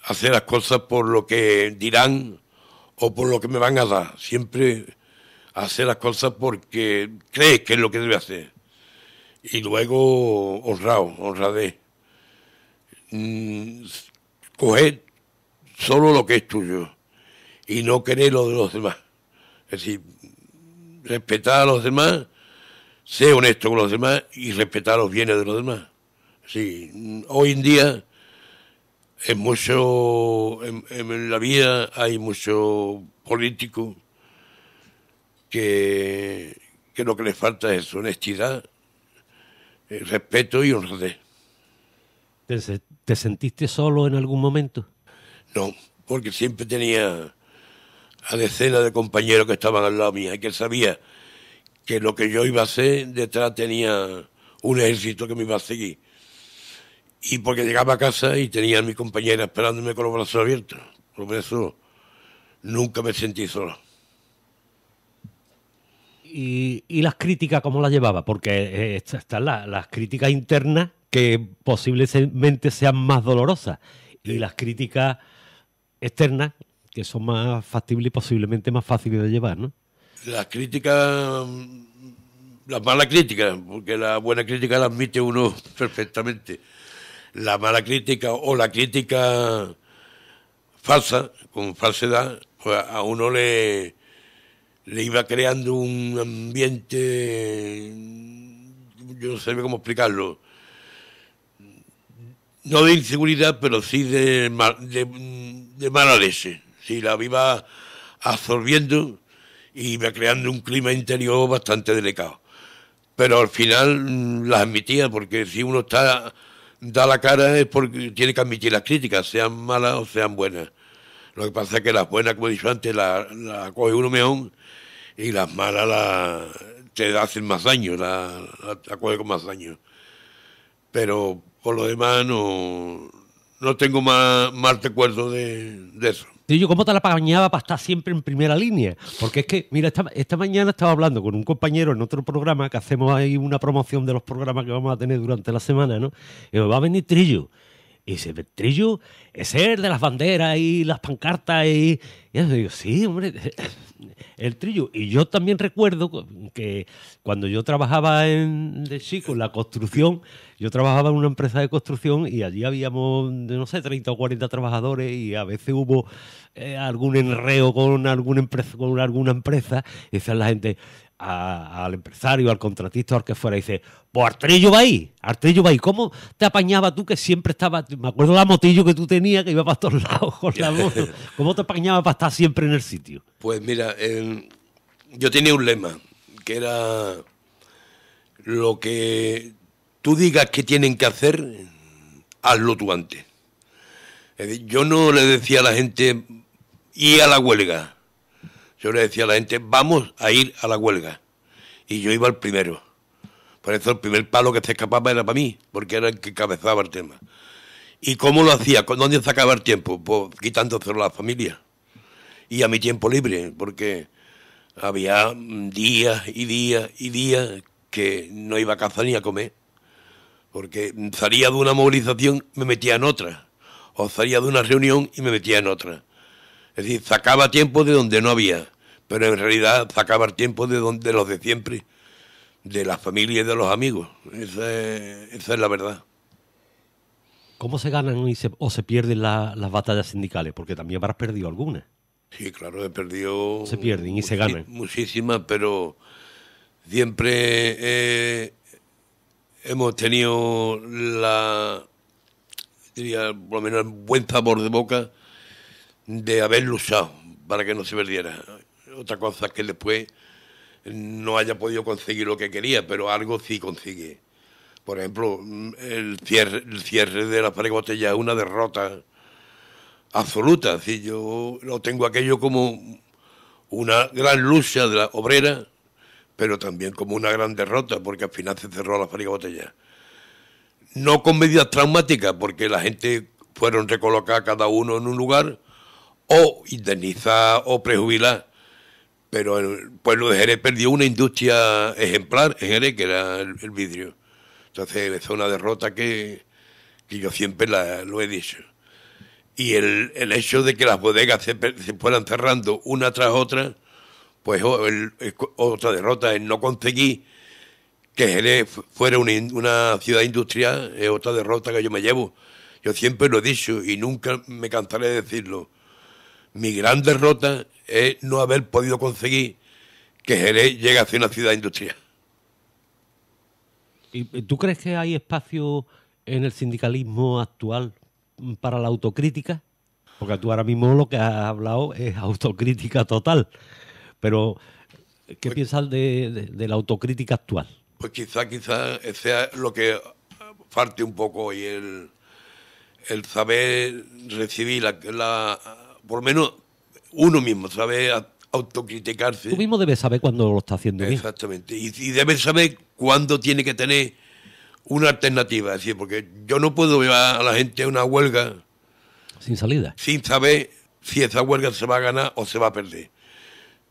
hacer las cosas por lo que dirán o por lo que me van a dar. Siempre hacer las cosas porque crees que es lo que debe hacer. Y luego, honradez. Coger solo lo que es tuyo y no querer lo de los demás. Es decir, respetar a los demás, ser honesto con los demás y respetar los bienes de los demás. Sí, hoy en día en la vida hay muchos políticos que lo que les falta es honestidad, respeto y honradez. ¿Te sentiste solo en algún momento? No, porque siempre tenía a decenas de compañeros que estaban al lado mío y que sabía que lo que yo iba a hacer, detrás tenía un ejército que me iba a seguir. Y porque llegaba a casa y tenía a mi compañera esperándome con los brazos abiertos. Por eso nunca me sentí solo. ¿Y las críticas cómo las llevaba? Porque están las críticas internas que posiblemente sean más dolorosas y las críticas externas que son más factibles y posiblemente más fáciles de llevar, ¿no? Las críticas, las malas críticas, porque la buena crítica la admite uno perfectamente. La mala crítica o la crítica falsa, con falsedad, pues a uno le iba creando un ambiente, yo no sé cómo explicarlo, no de inseguridad, pero sí de mala leche. Sí, la iba absorbiendo y iba creando un clima interior bastante delicado. Pero al final las admitía, porque si uno da la cara es porque tiene que admitir las críticas, sean malas o sean buenas. Lo que pasa es que las buenas, como he dicho antes, la coge uno mejor, y las malas te hacen más daño, la coge con más daño. Pero por lo demás no tengo más recuerdo de eso. Trillo, ¿cómo te la apañaba para estar siempre en primera línea? Porque es que, mira, esta mañana estaba hablando con un compañero en otro programa, que hacemos ahí una promoción de los programas que vamos a tener durante la semana, ¿no? Y me va a venir Trillo. Y dice, Trillo, ese es el de las banderas y las pancartas y yo digo, sí, hombre, el Trillo. Y yo también recuerdo que cuando yo trabajaba de chico en la construcción, yo trabajaba en una empresa de construcción y allí habíamos, no sé, 30 o 40 trabajadores, y a veces hubo algún enreo con alguna empresa, y decían la gente, al empresario, al contratista, al que fuera, dice, pues Artrillo va ahí. ¿Cómo te apañaba tú, que siempre estaba? Me acuerdo la motillo que tú tenías, que iba para todos lados con la moto. ¿Cómo te apañaba para estar siempre en el sitio? Pues mira, yo tenía un lema, que era: lo que tú digas que tienen que hacer, hazlo tú antes. Es decir, yo no le decía a la gente, ir a la huelga. Yo le decía a la gente, vamos a ir a la huelga. Y yo iba al primero. Por eso el primer palo que se escapaba era para mí, porque era el que cabezaba el tema. ¿Y cómo lo hacía? ¿Con dónde sacaba el tiempo? Pues quitándoselo a la familia. Y a mi tiempo libre, porque había días y días y días que no iba a cazar ni a comer. Porque salía de una movilización, me metía en otra. O salía de una reunión y me metía en otra. Es decir, sacaba tiempo de donde no había, pero en realidad sacaba el tiempo de los de siempre, de la familia y de los amigos. Esa es la verdad. ¿Cómo se ganan o se pierden las batallas sindicales? Porque también habrás perdido algunas. Sí, claro, he perdido... Se pierden y se ganan. Muchísimas, pero siempre hemos tenido diría, por lo menos, buen sabor de boca de haber luchado para que no se perdiera. Otra cosa es que después no haya podido conseguir lo que quería, pero algo sí consigue. Por ejemplo, el cierre de la Fábrica Botella es una derrota absoluta. ¿Sí? Yo lo tengo aquello como una gran lucha de la obrera, pero también como una gran derrota, porque al final se cerró la Fábrica Botella. No con medidas traumáticas, porque la gente fueron recolocadas cada uno en un lugar, o indemnizar o prejubilar, pero el pueblo de Jerez perdió una industria ejemplar en Jerez, que era el vidrio. Entonces es una derrota que yo siempre lo he dicho. Y el hecho de que las bodegas se fueran cerrando una tras otra, pues otra derrota, el no conseguir que Jerez fuera una ciudad industrial, es otra derrota que yo me llevo. Yo siempre lo he dicho y nunca me cansaré de decirlo. Mi gran derrota es no haber podido conseguir que Jerez llegue a ser una ciudad industrial. ¿Y tú crees que hay espacio en el sindicalismo actual para la autocrítica? Porque tú ahora mismo lo que has hablado es autocrítica total. Pero, ¿qué piensas de la autocrítica actual? Pues quizá sea lo que falte un poco hoy, el saber recibir por lo menos uno mismo, saber autocriticarse. Tú mismo debes saber cuándo lo está haciendo bien. Exactamente. Y debes saber cuándo tiene que tener una alternativa. Es decir, porque yo no puedo llevar a la gente a una huelga sin salida, sin saber si esa huelga se va a ganar o se va a perder.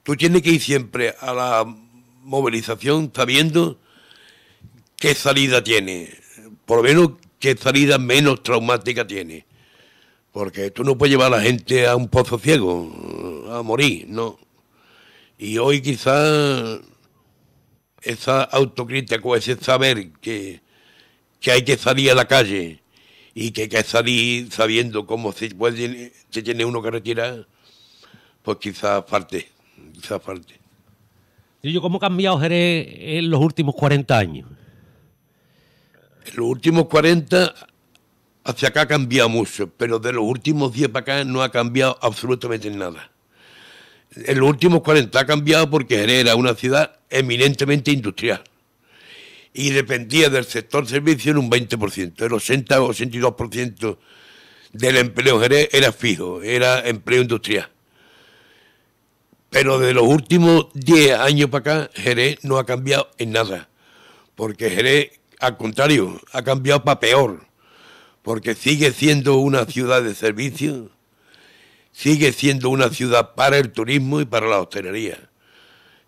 Tú tienes que ir siempre a la movilización sabiendo qué salida tiene, por lo menos qué salida menos traumática tiene. Porque tú no puedes llevar a la gente a un pozo ciego, a morir, ¿no? Y hoy quizás esa autocrítica o ese saber que hay que salir a la calle y que hay que salir sabiendo cómo se tiene uno que retirar, pues quizás falte. ¿Y yo cómo ha cambiado Jerez en los últimos 40 años? En los últimos 40 hacia acá ha cambiado mucho, pero de los últimos 10 para acá no ha cambiado absolutamente nada. En los últimos 40 ha cambiado porque Jerez era una ciudad eminentemente industrial y dependía del sector servicio en un 20%. El 80 o 82% del empleo en Jerez era fijo, era empleo industrial. Pero de los últimos 10 años para acá, Jerez no ha cambiado en nada, porque Jerez, al contrario, ha cambiado para peor, porque sigue siendo una ciudad de servicio, sigue siendo una ciudad para el turismo y para la hostelería.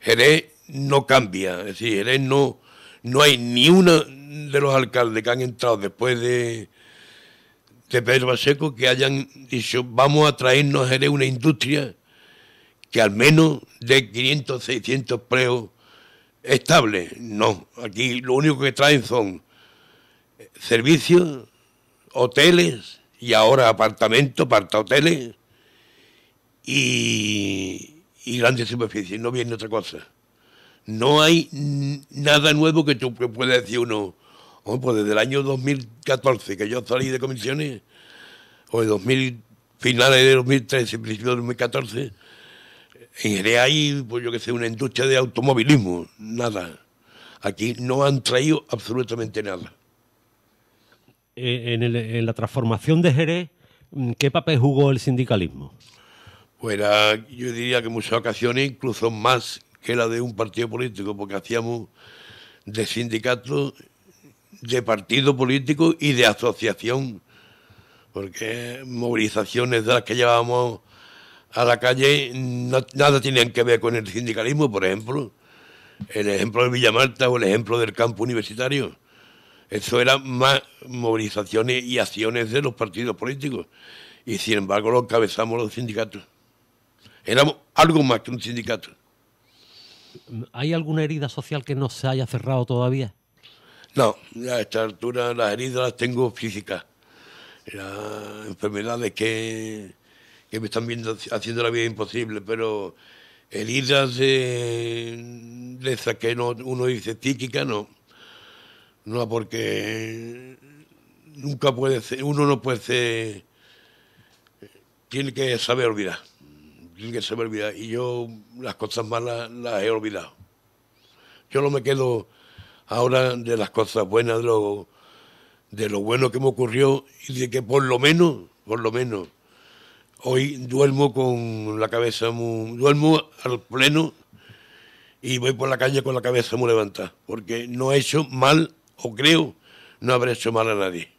Jerez no cambia, es decir, Jerez no hay ni uno de los alcaldes que han entrado después de Pedro Pacheco que hayan dicho vamos a traernos a Jerez una industria que al menos de 500, 600 empleos estables. No, aquí lo único que traen son servicios, hoteles y ahora apartamentos, apartahoteles y grandes superficies, no viene otra cosa. No hay nada nuevo que tú puedas decir uno, pues desde el año 2014 que yo salí de comisiones, o de finales de 2013, principios de 2014, en Jerez hay, pues yo que sé, una industria de automovilismo, nada. Aquí no han traído absolutamente nada. En la transformación de Jerez, ¿qué papel jugó el sindicalismo? Pues yo diría que en muchas ocasiones incluso más que la de un partido político, porque hacíamos de sindicato, de partido político y de asociación, porque movilizaciones de las que llevábamos a la calle nada tenían que ver con el sindicalismo. Por ejemplo, el ejemplo de Villamarta o el ejemplo del campo universitario, eso eran más movilizaciones y acciones de los partidos políticos, y sin embargo lo encabezamos los sindicatos. Éramos algo más que un sindicato. ¿Hay alguna herida social que no se haya cerrado todavía? No, a esta altura las heridas las tengo físicas. Las enfermedades que me están haciendo la vida imposible, pero heridas de esas que uno dice psíquicas, no. No, porque nunca puede ser, uno no puede ser, tiene que saber olvidar. Tiene que saber olvidar. Y yo las cosas malas las he olvidado. Yo no me quedo ahora de las cosas buenas, de lo bueno que me ocurrió y de que por lo menos, hoy duermo con la cabeza duermo al pleno y voy por la calle con la cabeza muy levantada, porque no he hecho mal, o creo no haber hecho mal a nadie.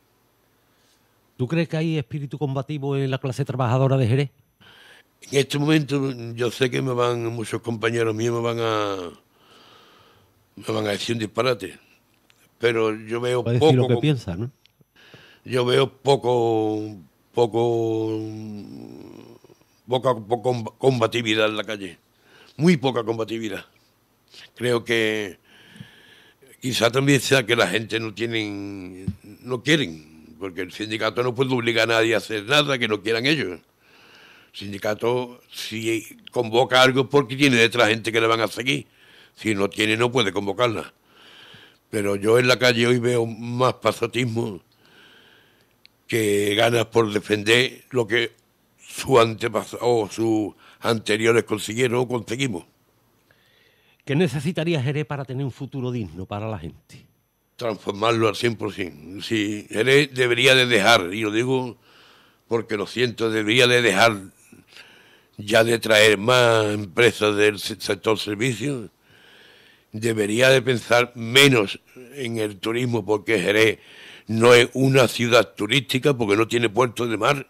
¿Tú crees que hay espíritu combativo en la clase trabajadora de Jerez? En este momento yo sé que muchos compañeros míos me van a decir un disparate, pero yo veo poco. Decir lo que piensa, ¿no? Yo veo poca combatividad en la calle, muy poca combatividad. Creo que quizá también sea que la gente no quieren, porque el sindicato no puede obligar a nadie a hacer nada que no quieran ellos. El sindicato, si convoca algo, porque tiene detrás gente que le van a seguir. Si no tiene, no puede convocarla. Pero yo en la calle hoy veo más pasotismo que ganas por defender lo que sus anteriores consiguieron o conseguimos. ¿Qué necesitaría Jerez para tener un futuro digno para la gente? Transformarlo al 100%. Sí, Jerez debería de dejar, y lo digo porque lo siento, debería de dejar ya de traer más empresas del sector servicios. Debería de pensar menos en el turismo, porque Jerez no es una ciudad turística, porque no tiene puerto de mar,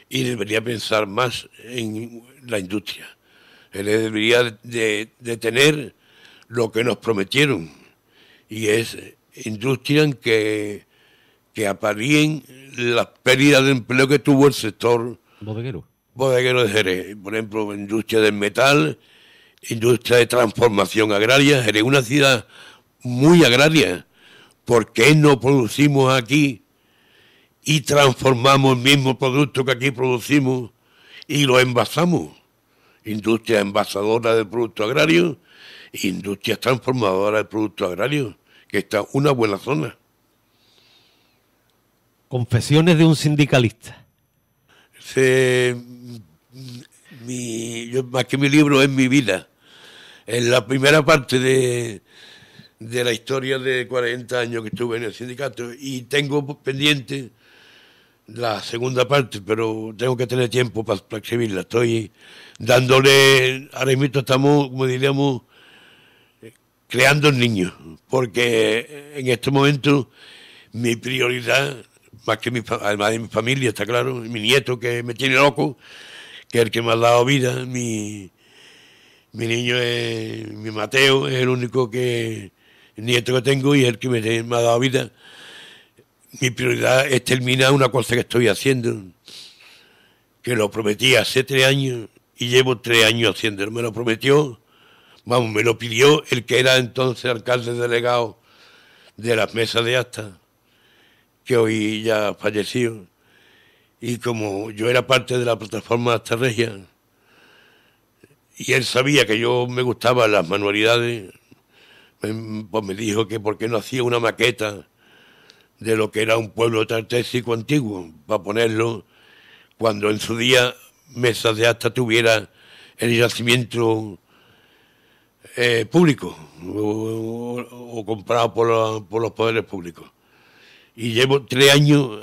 y debería pensar más en la industria. Jerez debería de tener lo que nos prometieron, y es industria en que aparíen las pérdidas de empleo que tuvo el sector bodeguero de Jerez. Por ejemplo, industria del metal, industria de transformación agraria. Jerez es una ciudad muy agraria. ¿Por qué no producimos aquí y transformamos el mismo producto que aquí producimos y lo envasamos? Industria envasadora de productos agrarios, industria transformadora de productos agrarios, que está en una buena zona. Confesiones de un sindicalista. más que mi libro, es mi vida. En la primera parte de la historia de 40 años que estuve en el sindicato, y tengo pendiente la segunda parte, pero tengo que tener tiempo para escribirla. Estoy dándole, ahora mismo estamos, como diríamos, creando niños, porque en este momento mi prioridad, más que además de mi familia, está claro, mi nieto que me tiene loco, que es el que me ha dado vida, mi niño es, mi Mateo, es el único nieto que tengo y es el que me ha dado vida. Mi prioridad es terminar una cosa que estoy haciendo, que lo prometí hace 3 años y llevo 3 años haciéndolo. Me lo prometió, me lo pidió el que era entonces alcalde delegado de las mesas de actas, que hoy ya falleció. Y como yo era parte de la plataforma Acta Regia, y él sabía que yo me gustaban las manualidades, pues me dijo que por qué no hacía una maqueta de lo que era un pueblo tartésico antiguo, para ponerlo cuando en su día Mesas de Acta tuviera el yacimiento público o comprado por los poderes públicos. Y llevo 3 años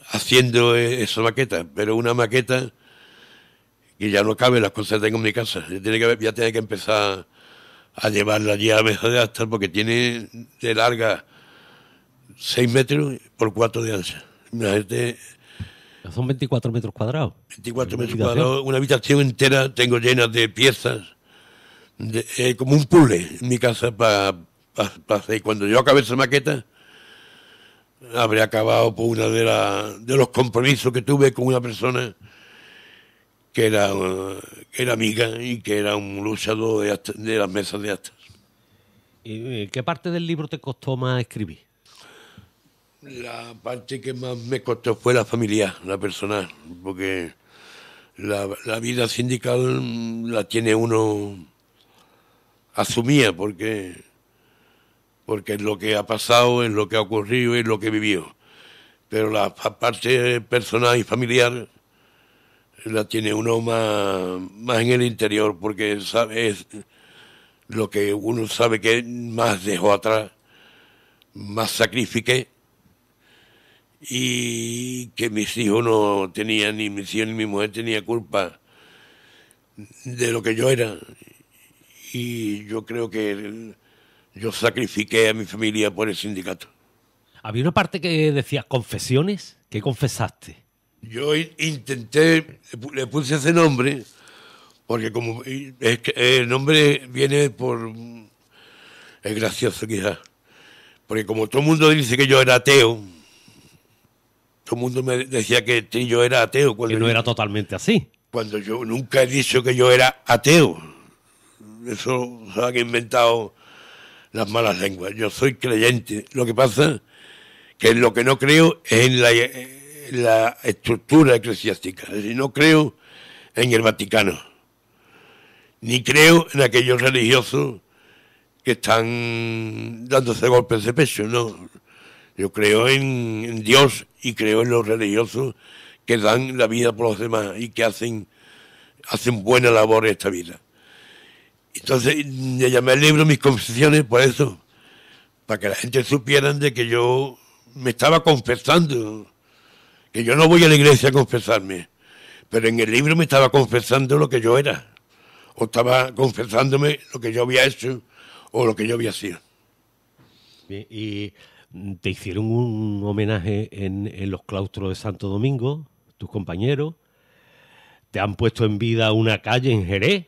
haciendo esa maqueta, pero una maqueta que ya no cabe las cosas que tengo en mi casa. Ya tiene que empezar a llevarla allí a la Mesa de Acta, porque tiene de larga 6 metros por 4 de ancha. Imagínate. Son 24 metros cuadrados. 24 metros cuadrados, una habitación entera tengo llena de piezas, como un puzzle en mi casa para hacer. Cuando yo acabe esa maqueta, habré acabado por una de los compromisos que tuve con una persona que era amiga y que era un luchador de las mesas de actas. ¿Y qué parte del libro te costó más escribir? La parte que más me costó fue la familiar, la personal, porque la vida sindical la tiene uno asumida, porque es lo que ha pasado, es lo que ha ocurrido, es lo que vivió. Pero la parte personal y familiar la tiene uno más en el interior, porque es lo que uno sabe que más dejó atrás, más sacrifiqué, y que mis hijos no tenían, ni mis hijos ni mi mujer tenía culpa de lo que yo era. Y yo creo que yo sacrifiqué a mi familia por el sindicato. Había una parte que decía confesiones. ¿Qué confesaste? Yo intenté, le puse ese nombre, porque como es que el nombre viene por... Es gracioso quizás, porque como todo el mundo dice que yo era ateo, todo el mundo me decía que yo era ateo. Que no era totalmente así. Cuando yo nunca he dicho que yo era ateo. Eso se han inventado las malas lenguas. Yo soy creyente. Lo que pasa que lo que no creo es en la estructura eclesiástica. Es decir, no creo en el Vaticano. Ni creo en aquellos religiosos que están dándose golpes de pecho. No. Yo creo en Dios y creo en los religiosos que dan la vida por los demás y que hacen buena labor en esta vida. Entonces le llamé al libro Mis Confesiones por eso, para que la gente supiera de que yo me estaba confesando, que yo no voy a la iglesia a confesarme, pero en el libro me estaba confesando lo que yo era, o estaba confesándome lo que yo había hecho o lo que yo había sido. Bien, y te hicieron un homenaje en los claustros de Santo Domingo, tus compañeros. Te han puesto en vida una calle en Jerez.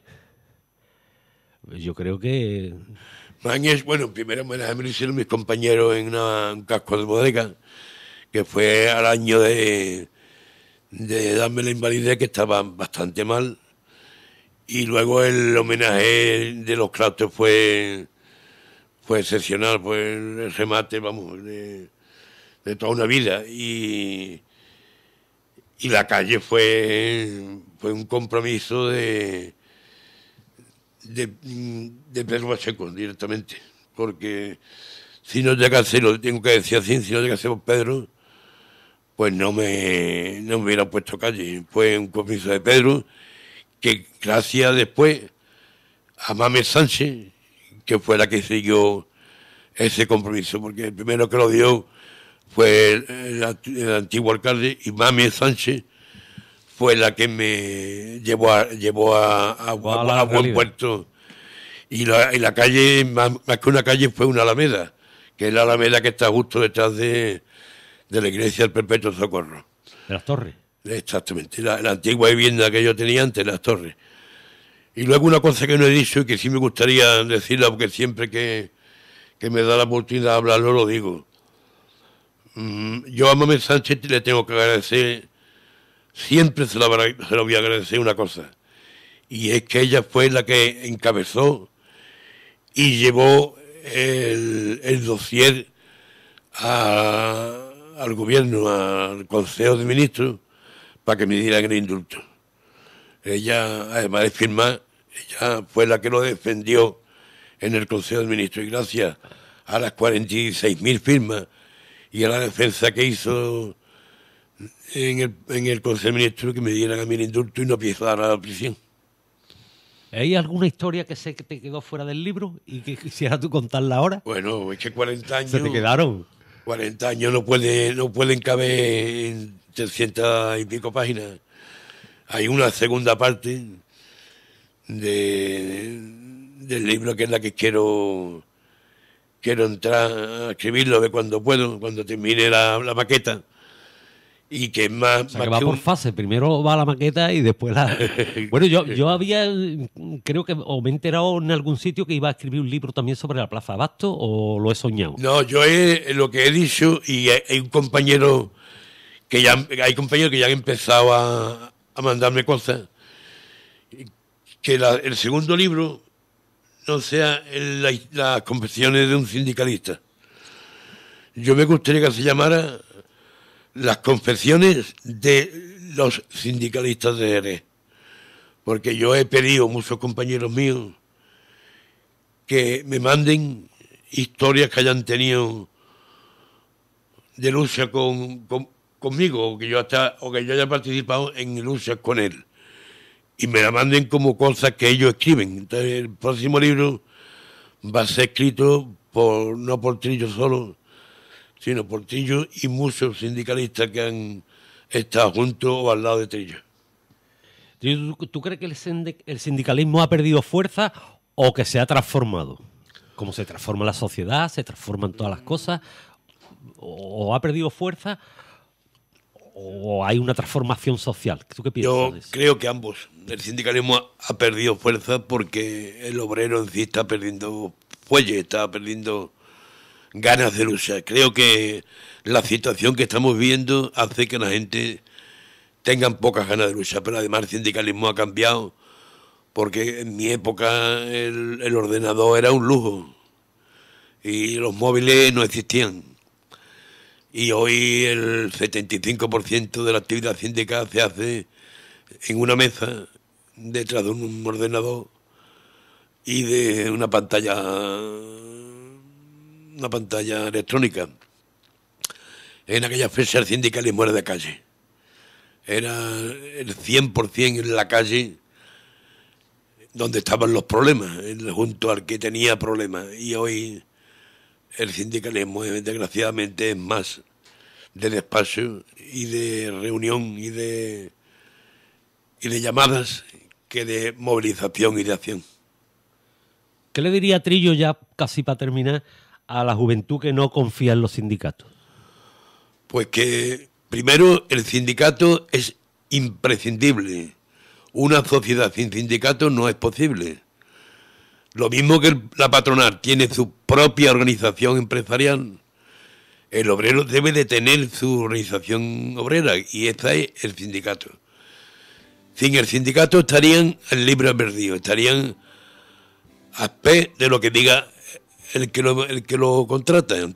Yo creo que... Bueno, primero homenaje me lo hicieron mis compañeros en un casco de bodega, que fue al año de darme la invalidez, que estaba bastante mal. Y luego el homenaje de los claustros fue excepcional, fue el remate, vamos, de toda una vida. Y la calle fue un compromiso de Pedro Pacheco directamente, porque si no llegase, lo tengo que decir así, si no llegase por Pedro, pues no me hubiera puesto calle. Fue un compromiso de Pedro, que gracias después a Mames Sánchez, que fue la que siguió ese compromiso, porque el primero que lo dio fue el antiguo alcalde, y Mames Sánchez fue la que me llevó a buen puerto. Y la calle, más que una calle, fue una alameda, que es la alameda que está justo detrás de la iglesia del Perpetuo Socorro. ¿De las Torres? Exactamente, la antigua vivienda que yo tenía antes, las Torres. Y luego una cosa que no he dicho y que sí me gustaría decirla, porque siempre que me da la oportunidad de hablarlo lo digo. Yo a Mames Sánchez le tengo que agradecer, siempre se lo voy a agradecer una cosa, y es que ella fue la que encabezó y llevó el dossier al gobierno, al Consejo de Ministros, para que me dieran el indulto. Ella, además de firmar, ella fue la que lo defendió en el Consejo de Ministros, y gracias a las 46.000 firmas y a la defensa que hizo en el Consejo de Ministros, que me dieran a mí el indulto y no empezara a la prisión. ¿Hay alguna historia que sé que te quedó fuera del libro y que quisieras tú contarla ahora? Bueno, es que 40 años... ¿Se te quedaron? 40 años no pueden caber en 300 y pico páginas. Hay una segunda parte del libro, que es la que quiero entrar a escribirlo, a ver cuando puedo, cuando termine la maqueta. Y que es más... O sea, más que va por fase. Primero va la maqueta y después la... Bueno, yo había... Creo que... O me he enterado en algún sitio que iba a escribir un libro también sobre la Plaza Abasto, o lo he soñado. No, lo que he dicho, y hay un compañero que ya han empezado a mandarme cosas, que el segundo libro no sea las confesiones de un sindicalista. Yo me gustaría que se llamara Las confesiones de los sindicalistas de Jerez, porque yo he pedido a muchos compañeros míos que me manden historias que hayan tenido de lucha conmigo, o que yo haya participado en luchas con él, y me la manden como cosas que ellos escriben. Entonces, el próximo libro va a ser escrito no por Trillo solo, sino por Trillo y muchos sindicalistas que han estado juntos o al lado de Trillo. ¿Tú crees que el sindicalismo ha perdido fuerza o que se ha transformado? ¿Cómo se transforma la sociedad? ¿Se transforman todas las cosas? ¿O ha perdido fuerza o hay una transformación social? ¿Tú qué piensas de eso? Yo creo que ambos. El sindicalismo ha perdido fuerza porque el obrero en sí está perdiendo fuelle, está perdiendo ganas de luchar. Creo que la situación que estamos viendo hace que la gente tenga pocas ganas de luchar, pero además el sindicalismo ha cambiado, porque en mi época el ordenador era un lujo y los móviles no existían. Y hoy el 75% de la actividad sindical se hace en una mesa, detrás de un ordenador y de una pantalla electrónica. En aquella fecha el sindicalismo era de calle. Era el 100% en la calle donde estaban los problemas, junto al que tenía problemas. Y hoy el sindicalismo, desgraciadamente, es más de despacho y de reunión y de llamadas que de movilización y de acción. ¿Qué le diría Trillo, ya casi para terminar, a la juventud que no confía en los sindicatos? Pues que, primero, el sindicato es imprescindible. Una sociedad sin sindicato no es posible. Lo mismo que la patronal tiene su propia organización empresarial, el obrero debe de tener su organización obrera, y esa es el sindicato. Sin el sindicato estarían en libre albedrío, estarían a pie de lo que diga el que lo contrata, a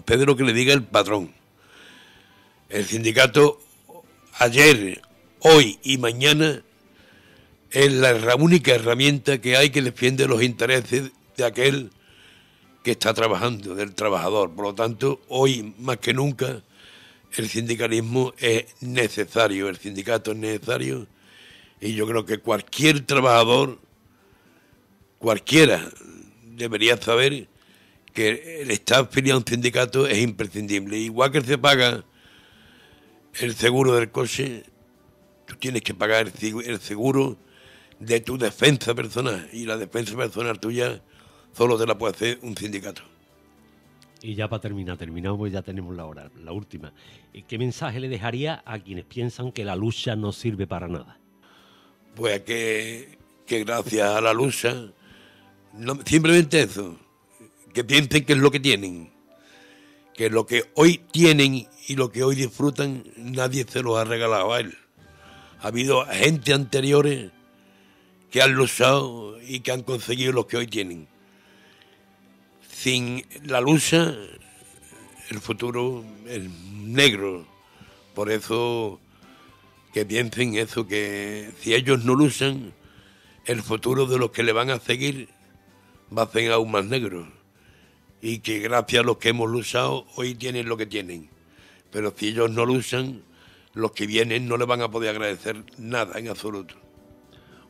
pie de lo que le diga el patrón. El sindicato ayer, hoy y mañana es la única herramienta que hay que defiende los intereses de aquel que está trabajando, del trabajador. Por lo tanto, hoy más que nunca el sindicalismo es necesario, el sindicato es necesario, Y yo creo que cualquier trabajador, cualquiera, debería saber que el estar afiliado a un sindicato es imprescindible. Igual que se paga el seguro del coche, tú tienes que pagar el seguro de tu defensa personal. Y la defensa personal tuya solo te la puede hacer un sindicato. Y ya para terminamos, pues ya tenemos la hora, la última. ¿Qué mensaje le dejaría a quienes piensan que la lucha no sirve para nada? Pues que gracias a la lucha, simplemente eso, que piensen que es lo que tienen, que lo que hoy tienen y lo que hoy disfrutan, nadie se los ha regalado a él. Ha habido gente anteriores que han luchado y que han conseguido lo que hoy tienen. Sin la lucha, el futuro es negro. Por eso que piensen eso, que si ellos no luchan, el futuro de los que le van a seguir va a ser aún más negro. Y que gracias a los que hemos luchado, hoy tienen lo que tienen. Pero si ellos no luchan, los que vienen no le van a poder agradecer nada en absoluto.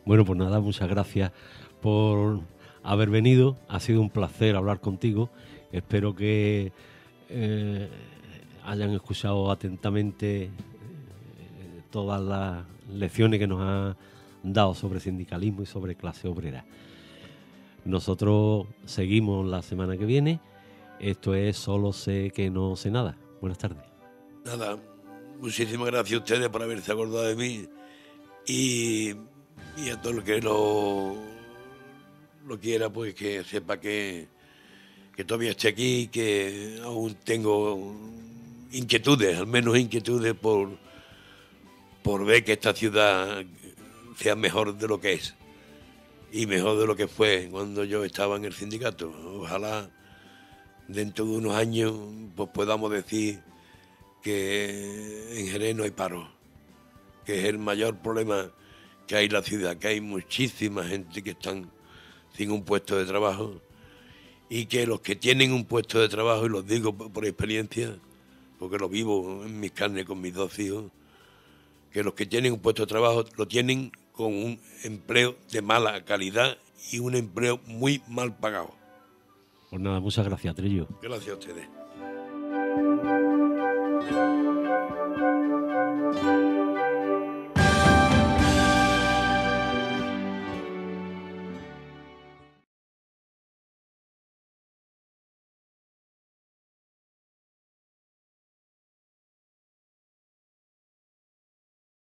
Bueno, pues nada, muchas gracias por haber venido. Ha sido un placer hablar contigo. Espero que hayan escuchado atentamente todas las lecciones que nos ha dado sobre sindicalismo y sobre clase obrera. Nosotros seguimos la semana que viene. Esto es Solo sé que no sé nada. Buenas tardes. Nada, muchísimas gracias a ustedes por haberse acordado de mí y a todo el que lo quiera, pues que sepa que todavía estoy aquí, que aún tengo inquietudes, al menos inquietudes por ver que esta ciudad sea mejor de lo que es y mejor de lo que fue cuando yo estaba en el sindicato. Ojalá dentro de unos años pues podamos decir que en Jerez no hay paro, que es el mayor problema que hay en la ciudad, que hay muchísima gente que están sin un puesto de trabajo y que los que tienen un puesto de trabajo, y los digo por experiencia, porque lo vivo en mis carnes con mis 2 hijos, que los que tienen un puesto de trabajo lo tienen con un empleo de mala calidad y un empleo muy mal pagado. Pues nada, muchas gracias, Trillo. Gracias a ustedes.